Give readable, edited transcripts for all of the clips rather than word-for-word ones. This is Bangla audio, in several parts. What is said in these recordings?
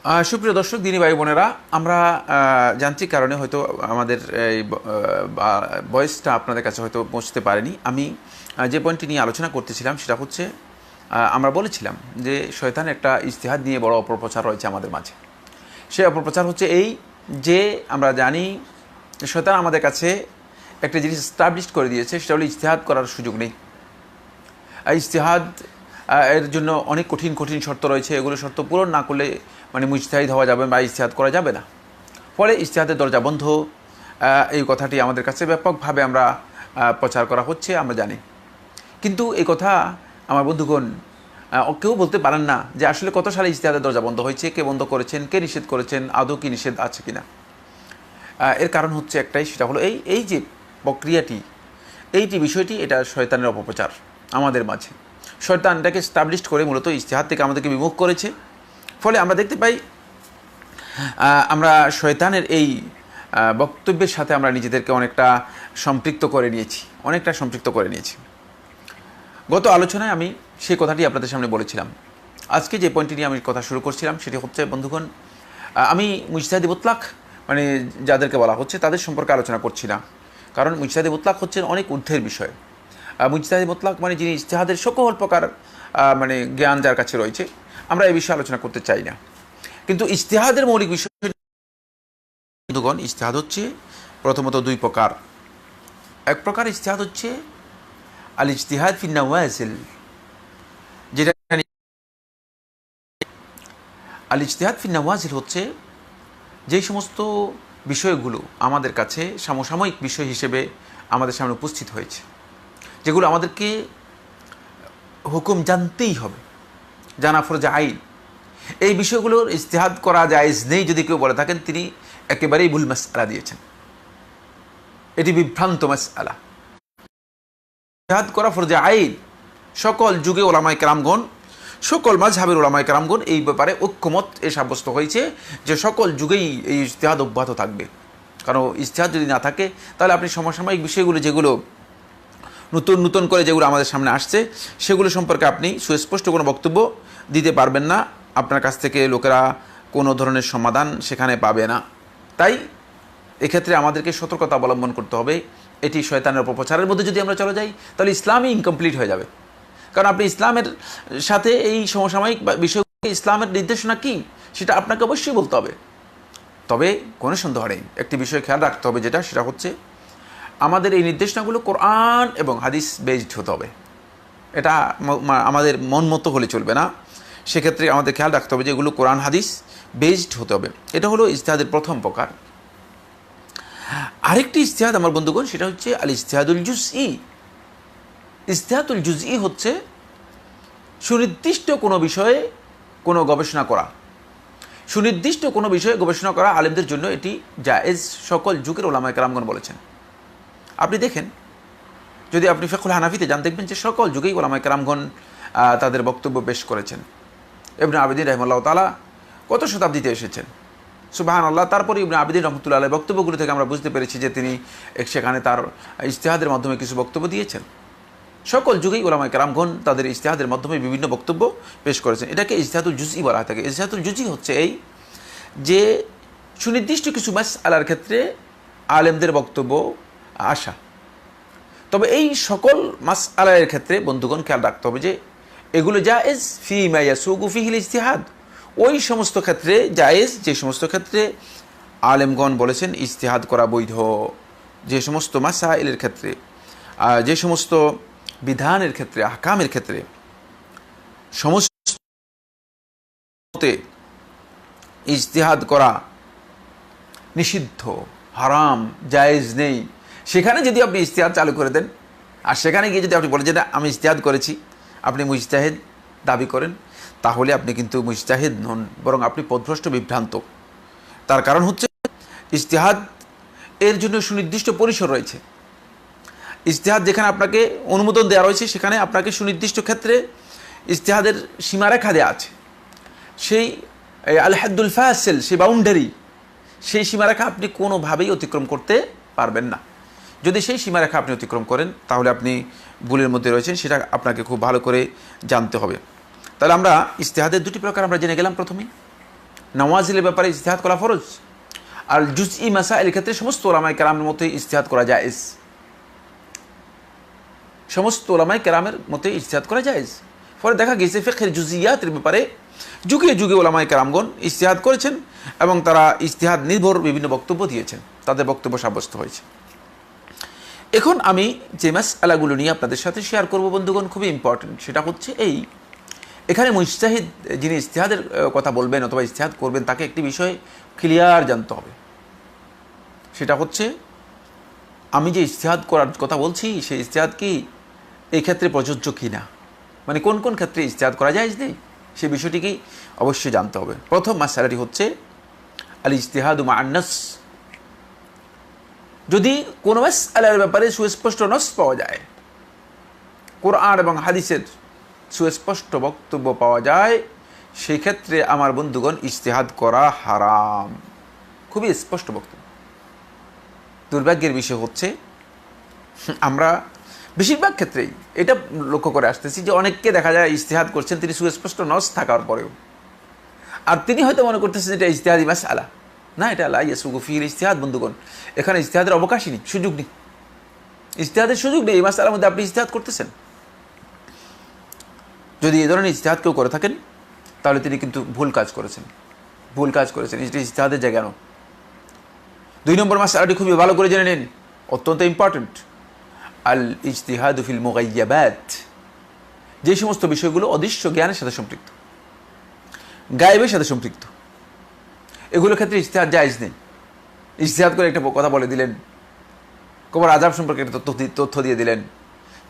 সুপ্রিয় দর্শক, দিনী ভাই বোনেরা, আমরা যান্ত্রিক কারণে হয়তো আমাদের এই ভয়েসটা আপনাদের কাছে হয়তো পৌঁছতে পারেনি। আমি যে পয়েন্টটি নিয়ে আলোচনা করতেছিলাম সেটা হচ্ছে, আমরা বলেছিলাম যে শয়তানের একটা ইজতিহাদ নিয়ে বড় অপপ্রচার রয়েছে আমাদের মাঝে। সেই অপপ্রচার হচ্ছে এই যে আমরা জানি শয়তান আমাদের কাছে একটা জিনিস এস্টাবলিশ করে দিয়েছে, সেটা হলো ইজতিহাদ করার সুযোগ নেই। ইজতিহাদ এর জন্য অনেক কঠিন কঠিন শর্ত রয়েছে, এগুলো শর্ত পূরণ না করলে মানে মুজতাহিদ হওয়া যাবে বা ইজতিহাদ করা যাবে না। ফলে ইজতিহাদের দরজা বন্ধ, এই কথাটি আমাদের কাছে ব্যাপকভাবে আমরা প্রচার করা হচ্ছে, আমরা জানি। কিন্তু এই কথা আমার বন্ধুগণ কেউ বলতে পারেন না যে আসলে কত সালে ইজতিহাদের দরজা বন্ধ হয়েছে, কে বন্ধ করেছেন, কে নিষেধ করেছেন, আদৌ কি নিষেধ আছে কিনা। এর কারণ হচ্ছে একটাই, সেটা হলো এই যে প্রক্রিয়াটি, এইটি বিষয়টি, এটা শয়তানের অপপ্রচার আমাদের মাঝে। শয়তান এটাকে স্টাবলিশ করে মূলত ইজতিহাদ থেকে আমাদেরকে বিমুখ করেছে। ফলে আমরা দেখতে পাই আমরা শয়তানের এই বক্তব্যের সাথে আমরা নিজেদেরকে অনেকটা সম্পৃক্ত করে নিয়েছি। গত আলোচনায় আমি সেই কথাটি আপনাদের সামনে বলেছিলাম। আজকে যে পয়েন্টটি নিয়ে আমি কথা শুরু করছিলাম সেটি হচ্ছে, বন্ধুগণ, আমি মুজতাহিদ মুতলাক মানে যাদেরকে বলা হচ্ছে তাদের সম্পর্কে আলোচনা করছি না, কারণ মুজতাহিদ মুতলাক হচ্ছেন অনেক ঊর্ধ্বের বিষয়। মুজতাহিদ মুতলাক মানে যিনি ইজতিহাদের সকল প্রকার মানে জ্ঞান যার কাছে রয়েছে, আমরা এই বিষয়ে আলোচনা করতে চাই না। কিন্তু ইজতিহাদের মৌলিক বিষয়, বন্ধুগণ, ইজতিহাদ হচ্ছে প্রথমত দুই প্রকার। এক প্রকার ইজতিহাদ হচ্ছে আল ইজতিহাদ ফি নাওয়াজিল, যেটা আল ইজতিহাদ ফি নাওয়াজিল হচ্ছে যেই সমস্ত বিষয়গুলো আমাদের কাছে সমসাময়িক বিষয় হিসেবে আমাদের সামনে উপস্থিত হয়েছে, যেগুলো আমাদেরকে হুকুম জানতেই হবে, জানা ফরজে আইন। এই বিষয়গুলোর ইজতিহাদ করা জায়েজ নেই যদি কেউ বলে থাকেন, তিনি একেবারেই ভুল মাসআলা দিয়েছেন, এটি বিভ্রান্ত মাসআলা। ইজতিহাদ করা ফরজে আইন। সকল যুগে ওলামায়ে কেরামগণ, সকল মাযহাবের ওলামায়ে কেরামগণ এই ব্যাপারে ঐক্যমত সাব্যস্ত হয়েছে যে সকল যুগেই এই ইজতিহাদ অব্যাহত থাকবে। কারণ ইজতিহাদ যদি না থাকে তাহলে আপনি সমসাময়িক বিষয়গুলো, যেগুলো নতুন নতুন করে যেগুলো আমাদের সামনে আসছে, সেগুলো সম্পর্কে আপনি সুস্পষ্ট কোনো বক্তব্য দিতে পারবেন না। আপনার কাছ থেকে লোকেরা কোনো ধরনের সমাধান সেখানে পাবে না। তাই এক্ষেত্রে আমাদেরকে সতর্কতা অবলম্বন করতে হবে। এটি শয়তানের অপপ্রচারের মধ্যে যদি আমরা চলে যাই তাহলে ইসলামই ইনকমপ্লিট হয়ে যাবে। কারণ আপনি ইসলামের সাথে এই সমসাময়িক বিষয়গুলো, ইসলামের নির্দেশনা কী সেটা আপনাকে অবশ্যই বলতে হবে। তবে কোনো সন্দেহ নেই, একটি বিষয় খেয়াল রাখতে হবে, সেটা হচ্ছে আমাদের এই নির্দেশনাগুলো কোরআন এবং হাদিস বেসড হতে হবে। এটা আমাদের মন মতো হলে চলবে না। সেক্ষেত্রে আমাদের খেয়াল রাখতে হবে যে এগুলো কোরআন হাদিস বেসড হতে হবে। এটা হলো ইজতিহাদের প্রথম প্রকার। আরেকটি ইজতিহাদ আমার বন্ধুগণ, সেটা হচ্ছে আল ইজতিহাদুল জুজই। ইজতিহাদুল জুজই হচ্ছে সুনির্দিষ্ট কোনো বিষয়ে কোনো গবেষণা করা। সুনির্দিষ্ট কোনো বিষয়ে গবেষণা করা আলেমদের জন্য এটি জায়েজ, সকল যুগের ওলামায়ে কেরামগণ বলেছেন। আপনি দেখেন, যদি আপনি ফিকহুল হানাফিতে যান, দেখবেন যে সকল যুগেই ওলামায়ে কেরামগণ তাদের বক্তব্য পেশ করেছেন। ইবনে আবিদিন রাহিমাহুল্লাহ তাআলা কত শতাব্দীতে এসেছেন, সুবহানাল্লাহ। তারপরে ইবনে আবিদিন রহমতুল্লাহ আলাইহির বক্তব্যগুলো থেকে আমরা বুঝতে পেরেছি যে তিনি সেখানে তার ইজতিহাদের মাধ্যমে কিছু বক্তব্য দিয়েছেন। সকল যুগেই ওলামায়ে কেরামগণ তাদের ইজতিহাদের মাধ্যমে বিভিন্ন বক্তব্য পেশ করেছেন। এটাকে ইজতিহাদুল জুজই বলা হয় থাকে। ইজতিহাদুল জুজই হচ্ছে এই যে সুনির্দিষ্ট কিছু মাসআলার ক্ষেত্রে আলেমদের বক্তব্য আসা। তবে এই সকল মাসআলার ক্ষেত্রে বন্ধুগণ খেয়াল রাখতে হবে যে এগুলো জায়েজ ফিমা ইয়াসুগু ফিহিল ইজতিহাদ, ওই সমস্ত ক্ষেত্রে জায়েজ যে সমস্ত ক্ষেত্রে আলেমগণ বলেছেন ইজতিহাদ করা বৈধ। যে সমস্ত মাসাইলের ক্ষেত্রে, যে সমস্ত বিধানের ক্ষেত্রে, আহকামের ক্ষেত্রে সমস্ত ইজতিহাদ করা নিষিদ্ধ, হারাম, জায়েজ নেই, সেখানে যদি আপনি ইজতিহাদ চালু করে দেন আর সেখানে গিয়ে যদি আপনি বলেন যে না আমি ইজতিহাদ করেছি, আপনি মুজতাহিদ দাবি করেন, তাহলে আপনি কিন্তু মুজতাহিদ নন, বরং আপনি পথভ্রষ্ট, বিভ্রান্ত। তার কারণ হচ্ছে ইজতিহাদ এর জন্য সুনির্দিষ্ট পরিসর রয়েছে। ইজতিহাদ যেখানে আপনাকে অনুমোদন দেওয়া রয়েছে, সেখানে আপনাকে সুনির্দিষ্ট ক্ষেত্রে ইজতিহাদের সীমারেখা দেওয়া আছে। সেই আল হাদ্দুল ফাসিল, সেই বাউন্ডারি, সেই সীমারেখা আপনি কোনোভাবেই অতিক্রম করতে পারবেন না। যদি সেই সীমারেখা আপনি অতিক্রম করেন তাহলে আপনি ভুলের মধ্যে রয়েছেন, সেটা আপনাকে খুব ভালো করে জানতে হবে। তাহলে আমরা ইজতিহাদের দুটি প্রকার আমরা জেনে গেলাম। প্রথমেই নওয়াজিলের ব্যাপারে ইজতিহাদ করা ফরজ। আর জুজই মাসাইলের ক্ষেত্রে সমস্ত ওলামায়ে কেরামের মতে ইজতিহাদ করা জায়েজ, সমস্ত ওলামায়ে কেরামের মতে ইজতিহাদ করা জায়েজ। ফলে দেখা গেছে ফিকহের জুজিয়াতের ব্যাপারে যুগে যুগে ওলামায়ে কেরামগণ ইজতিহাদ করেছেন এবং তারা ইজতিহাদ নির্ভর বিভিন্ন বক্তব্য দিয়েছেন, তাদের বক্তব্য সাব্যস্ত হয়েছে। এখন আমি যে মাসআলাগুলো নিয়ে আপনাদের সাথে শেয়ার করব বন্ধুগণ, খুবই ইম্পর্টেন্ট। সেটা হচ্ছে এখানে মুজতাহিদ যিনি ইজতিহাদের কথা বলবেন অথবা ইজতিহাদ করবেন, তাকে একটি বিষয় ক্লিয়ার জানতে হবে। সেটা হচ্ছে আমি যে ইজতিহাদ করার কথা বলছি সেই ইজতিহাদ কি এই ক্ষেত্রে প্রযোজ্য কি না, মানে কোন কোন ক্ষেত্রে ইজতিহাদ করা যায় নেই, সেই বিষয়টিকেই অবশ্যই জানতে হবে। প্রথম মাসআলাটি হচ্ছে আল ইজতিহাদু মা'আন নাস। যদি কোনো মাসআলার ব্যাপারে সুস্পষ্ট নস পাওয়া যায়, কোরআন এবং হাদিসের সুস্পষ্ট বক্তব্য পাওয়া যায়, সেই ক্ষেত্রে আমার বন্ধুগণ ইজতিহাদ করা হারাম। খুবই স্পষ্ট বক্তব্য। দুর্ভাগ্যের বিষয় হচ্ছে আমরা বেশিরভাগ ক্ষেত্রেই এটা লক্ষ্য করে আসতেছি যে অনেককে দেখা যায় ইজতিহাদ করছেন তিনি সুস্পষ্ট নস থাকার পরেও, আর তিনি হয়তো মনে করতেছেন এটা ইজতিহাদি মাসআলা। না, এটা লা ইয়াসুগু ফিল ইজতিহাদ বন্ধুগণ, এখানে ইজতিহাদের অবকাশই নেই, সুযোগ নেই, ইজতিহাদের সুযোগ নেই। এই মাসআলার মধ্যে আপনি ইজতিহাদ করতেছেন, যদি এই ধরনের ইজতিহাদ কেউ করে থাকেন তাহলে তিনি কিন্তু ভুল কাজ করেছেন, এটা ইজতিহাদের জায়গা নয়। 2 নম্বর মাসআলাটি খুবই ভালো করে জেনে নিন, অত্যন্ত ইম্পর্টেন্ট। আল ইজতিহাদু ফিল মুগাইয়াবাত, যে সমস্ত বিষয়গুলো অদৃশ্য জ্ঞানের সাথে সম্পৃক্ত, গায়েবের সাথে সম্পৃক্ত, এগুলোর ক্ষেত্রে ইজতিহাদ জায়েজ নেই। ইজতিহাদ করে একটা কথা বলে দিলেন, কবর আযাব সম্পর্কে একটা তথ্য দিয়ে দিলেন,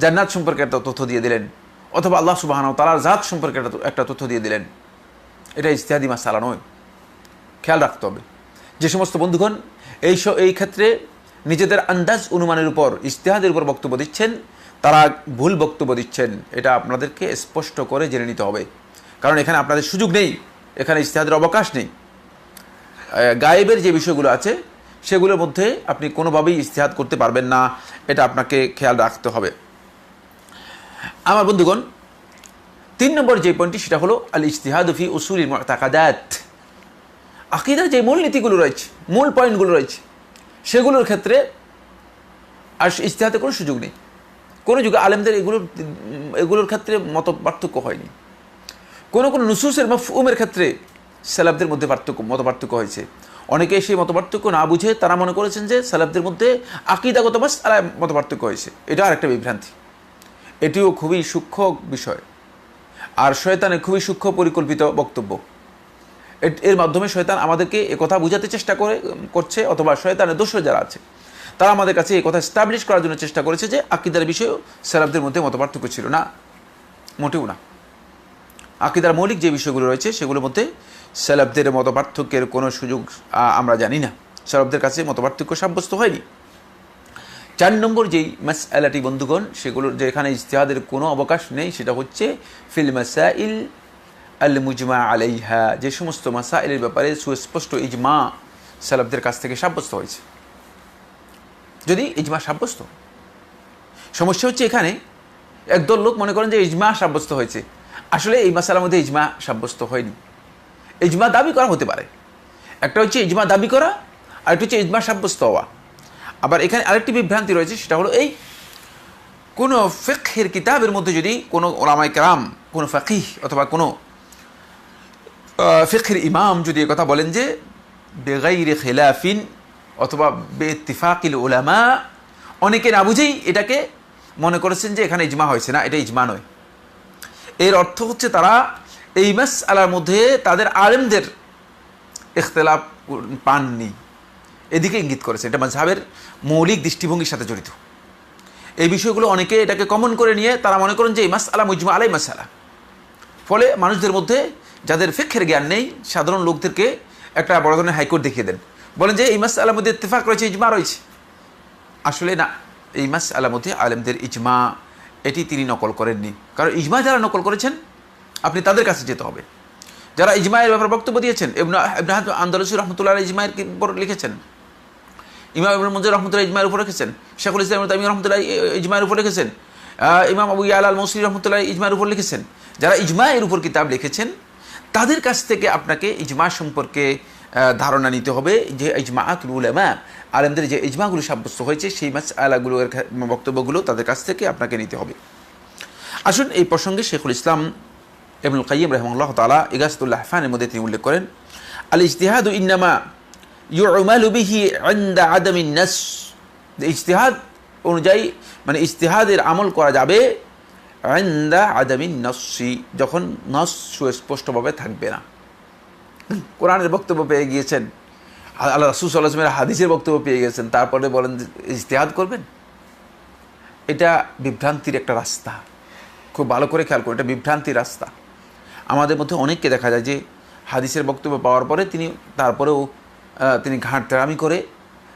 জান্নাত সম্পর্কে একটা তথ্য দিয়ে দিলেন, অথবা আল্লাহ সুবহানাহু ওয়া তাআলার জাত সম্পর্কে একটা তথ্য দিয়ে দিলেন, এটা ইজতিহাদি মাসআলা নয়। খেয়াল রাখতে হবে। যে সমস্ত বন্ধুগণ এই ক্ষেত্রে নিজেদের আন্দাজ অনুমানের উপর ইজতিহাদের উপর বক্তব্য দিচ্ছেন, তারা ভুল বক্তব্য দিচ্ছেন, এটা আপনাদেরকে স্পষ্ট করে জেনে নিতে হবে। কারণ এখানে আপনাদের সুযোগ নেই, এখানে ইজতিহাদের অবকাশ নেই। গায়েবের যে বিষয়গুলো আছে সেগুলোর মধ্যে আপনি কোনোভাবেই ইজতিহাদ করতে পারবেন না, এটা আপনাকে খেয়াল রাখতে হবে। আমার বন্ধুগণ 3 নম্বর যে পয়েন্টটি সেটা হলো আল ইজতিহাদু ফি উসুলিল মুতাকাদাত। আকীদার যে মূল নীতিগুলো রয়েছে, মূল পয়েন্টগুলো রয়েছে, সেগুলোর ক্ষেত্রে আর ইজতিহাদের কোনো সুযোগ নেই। কোনো যুগে আলেমদের এগুলোর ক্ষেত্রে মত পার্থক্য হয়নি। কোনো নুসুসের মাফহুমের ক্ষেত্রে সালাফদের মধ্যে মত পার্থক্য হয়েছে। অনেকে সেই মত পার্থক্য না বুঝে তারা মনে করেছেন যে সালাফদের মধ্যে আকীদাগত মাসআলায় মত পার্থক্য হয়েছে। এটা আরেকটা বিভ্রান্তি, এটিও খুবই সূক্ষ্ম বিষয়, আর শয়তানের খুবই সূক্ষ্ম পরিকল্পিত বক্তব্য। এর মাধ্যমে শয়তান আমাদেরকে একথা বোঝাতে চেষ্টা করছে, অথবা শয়তানের দোষর যারা আছে তারা আমাদের কাছে এই কথা এস্টাবলিশ করার জন্য চেষ্টা করেছে যে আকীদার বিষয়ে সালাফদের মধ্যে মতপার্থক্য ছিল না, মোটেও না। আকীদার মৌলিক যে বিষয়গুলো রয়েছে সেগুলোর মধ্যে সালাফদের মতপার্থক্যের কোনো সুযোগ আমরা জানি না, সালাফদের কাছে মতপার্থক্য সাব্যস্ত হয়নি। 4 নম্বর যেই মাসআলাটি বন্ধুগণ, সেগুলোর যেখানে ইজতিহাদের কোনো অবকাশ নেই, সেটা হচ্ছে ফিল মাসাইল আল মুজমা আলাইহা, যে সমস্ত মাসাইলের ব্যাপারে সুস্পষ্ট ইজমা সালাফদের কাছ থেকে সাব্যস্ত হয়েছে। যদি ইজমা সাব্যস্ত, সমস্যা হচ্ছে এখানে একদল লোক মনে করেন যে ইজমা সাব্যস্ত হয়েছে, আসলে এই মাসালার মধ্যে ইজমা সাব্যস্ত হয়নি। ইজমা দাবি করা হতে পারে, একটা হচ্ছে ইজমা দাবি করা, আর একটা হচ্ছে ইজমা সাব্যস্ত হওয়া। আবার এখানে আরেকটি বিভ্রান্তি রয়েছে, সেটা হলো কোনো ফিকহের কিতাবের মধ্যে যদি কোনো উলামায়ে কেরাম, কোনো ফাকিহ অথবা কোনো ফিকহের ইমাম যদি কথা বলেন যে বেগাইরে খিলাফিন অথবা বেইত্তিফাকিল উলামা, অনেকে না বুঝেই এটাকে মনে করেছেন যে এখানে ইজমা হয়েছে, না, এটা ইজমা নয়। এর অর্থ হচ্ছে তারা এই মাসআলার মধ্যে তাদের আলেমদের ইখতিলাফ পাননি, এদিকে ইঙ্গিত করেছে। এটা মাযহাবের মৌলিক দৃষ্টিভঙ্গির সাথে জড়িত। এই বিষয়গুলো অনেকে এটাকে কমন করে নিয়ে তারা মনে করেন যে এই মাসআলা মুজমা আলাই মাসআলা। ফলে মানুষদের মধ্যে যাদের ফিকহের জ্ঞান নেই, সাধারণ লোকদেরকে একটা বড় ধরনের হাইকোর্ট দেখিয়ে দেন, বলেন যে এই মাসআলার মধ্যে ইত্তেফাক রয়েছে, ইজমা রয়েছে। আসলে না, এই মাসআলার মধ্যে আলেমদের ইজমা এটি তিনি নকল করেননি। কারণ ইজমা যারা নকল করেছেন আপনি তাদের কাছে যেতে হবে। যারা ইজমায়ের ব্যাপারে বক্তব্য দিয়েছেন, ইবনে হাজম আন্দালুসি রাহমাতুল্লাহ আলাইহি ইজমায়ের উপর লিখেছেন, ইমাম ইবনে মুনজির রাহমাতুল্লাহ ইজমায়ের উপর লিখেছেন, শাইখুল ইসলাম ইবনে তাইমিয়া রাহমাতুল্লাহ ইজমায়ের উপর লিখেছেন, ইমাম আবু ইয়ালা আল মৌসিলি রাহমাতুল্লাহ ইজমায়ের উপর লিখেছেন। যারা ইজমায়ের উপর কিতাব লিখেছেন তাদের কাছ থেকে আপনাকে ইজমা সম্পর্কে ধারণা নিতে হবে, যে ইজমাআতুল উলামা, আলেমদের যে ইজমাগুলো সাব্যস্ত হয়েছে সেই মাসআলাগুলোর বক্তব্যগুলো তাদের কাছ থেকে আপনাকে নিতে হবে। আসুন এই প্রসঙ্গে শেখুল ইসলাম ইবনুল কাইয়িম রাহিমাহুল্লাহ তাআলা ইগাসাতুল লাহফানের মধ্যে তিনি উল্লেখ করেন, আল ইজতিহাদু ইন্নামা ইউমালু বিহি ইনদা আদামিন নাস। ইজতিহাদ অনুযায়ী মানে ইজতিহাদের আমল করা যাবে ইনদা আদামিন নাসি, যখন নাস সুস্পষ্টভাবে থাকবে না। কোরআনের বক্তব্য পেয়ে গিয়েছেন, আল্লাহ রাসূল সাল্লাল্লাহু আলাইহি ওয়াসাল্লামের হাদিসের বক্তব্য পেয়ে গেছেন, তারপরে বলেন ইজতিহাদ করবেন। এটা বিভ্রান্তির একটা রাস্তা। খুব ভালো করে খেয়াল করুন, এটা বিভ্রান্তির রাস্তা। আমাদের মধ্যে অনেককে দেখা যায় যে হাদিসের বক্তব্য পাওয়ার পরে তারপরেও তিনি ঘাট তেরামি করে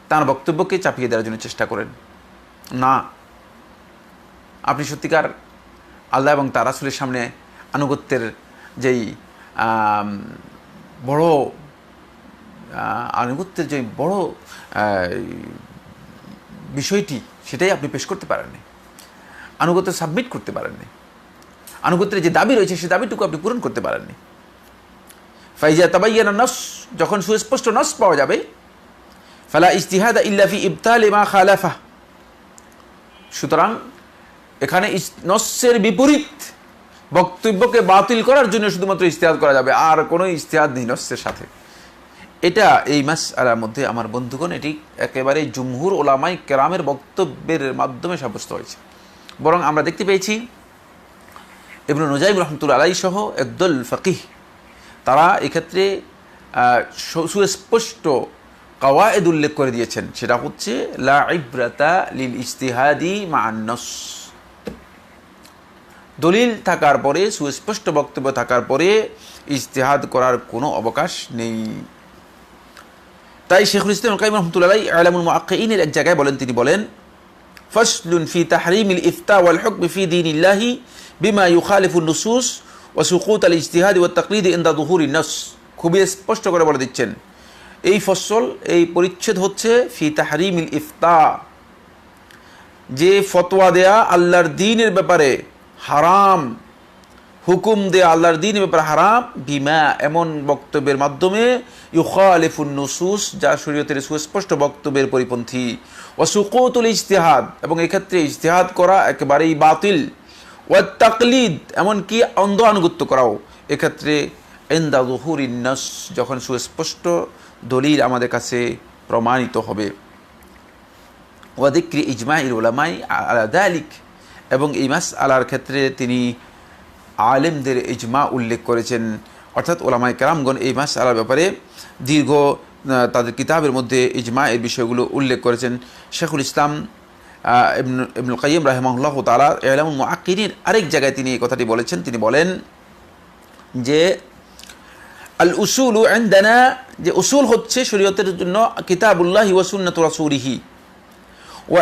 তার বক্তব্যকে চাপিয়ে দেওয়ার জন্য চেষ্টা করেন। না, আপনি সত্যিকার আল্লাহ এবং তার রাসূলের সামনে আনুগত্যের যেই বড় আনুগত্যের যে বড় বিষয়টি, সেটাই আপনি পেশ করতে পারেননি। আনুগত্য সাবমিট করতে পারেননি। আনুগত্যের যে দাবি রয়েছে সেই দাবিটুকু আপনি পূরণ করতে পারেননি। ফাইজা তাবায়্যানা নাস, যখন সুস্পষ্ট নাস পাওয়া যাবে, ফালা ইজতিহাদা ইল্লা ফি ইবতালি মা খালাফা, সুতরাং এখানে নসের বিপরীত বক্তব্যকে বাতিল করার জন্য শুধুমাত্র ইজতিহাদ করা যাবে, আর কোনো ইজতিহাদ নেই নসের সাথে। এটা এই মাসআলার মধ্যে আমার বন্ধুগণ এটি একেবারে জুমহুর ওলামায়ে কেরামের বক্তব্যের মাধ্যমে সাব্যস্ত হয়েছে। বরং আমরা দেখতে পেয়েছি ইবনে নুজাইম রাহমাতুল্লাহ আলাইহি সহ একদল ফকিহ তারা এক্ষেত্রে সুস্পষ্ট কাওয়ায়েদ উল্লেখ করে দিয়েছেন। সেটা হচ্ছে লা ইবরাতা লিল ইজতিহাদি মা'আন নাস, দলিল থাকার পরে, সুস্পষ্ট বক্তব্য থাকার পরে ইজতিহাদ করার কোনো অবকাশ নেই। তাই শেখুল ইসলাম ইবনুল কাইয়িম রাহমাতুল্লাহ আলাইহি ইলামুল মুআক্কিঈনের এক জায়গায় বলেন, তিনি বলেন ফাসলুন ফি তাহরিমিল ইফতা ওয়াল হুকম ফি দীনিল্লাহি বিমা ইউখালিফুন নুসুস ওয়া সুকুত আল ইজতিহাদ ওয়া তাকলিদ ইনদা যুহুরিন নাস। খুবই স্পষ্ট করে বলে দিচ্ছেন, এই ফসল, এই পরিচ্ছেদ হচ্ছে ফি তাহরিমিল ইফতা, যে ফতোয়া দেয়া আল্লাহর দ্বীনের ব্যাপারে হারাম, হুকুম দেয়া আল্লাহর দ্বীনের ব্যাপারে হারাম, বিমা এমন বক্তব্যের মাধ্যমে ইউখালিফুন নুসুস, যা শরীয়তের সুস্পষ্ট বক্তব্যের পরিপন্থী, ওয়া সুকুতুল ইজতিহাদ, এবং এক্ষেত্রে ইজতিহাদ করা একেবারেই বাতিল, ওয়া তাকলিদ এমনকি অন্ধ আনুগত্য করাও এক্ষেত্রে ইনদা যুহুরিন নাস, যখন সুস্পষ্ট দলিল আমাদের কাছে প্রমাণিত হবে। ওয়া যিকরি ইজমাইল উলামাই আলা যালিক, এবং এই মাসআলার ক্ষেত্রে তিনি আলেমদের ইজমা উল্লেখ করেছেন, অর্থাৎ ওলামায়ে কেরামগণ এই মাসআলার ব্যাপারে দীর্ঘ তাদের কিতাবের মধ্যে ইজমা এর বিষয়গুলো উল্লেখ করেছেন। শেখুল ইসলাম ইবনুল কাইয়িম রাহিমাহুল্লাহ তাআলা ইলামুল মুআক্কিঈনের আরেক জায়গায় তিনি এই কথাটি বলেছেন। তিনি বলেন যে আল উসুলু ইনদানা, যে উসুল হচ্ছে শরীয়তের জন্য কিতাবুল্লাহি ওয়া সুন্নাতু রাসূলিহি ওয়া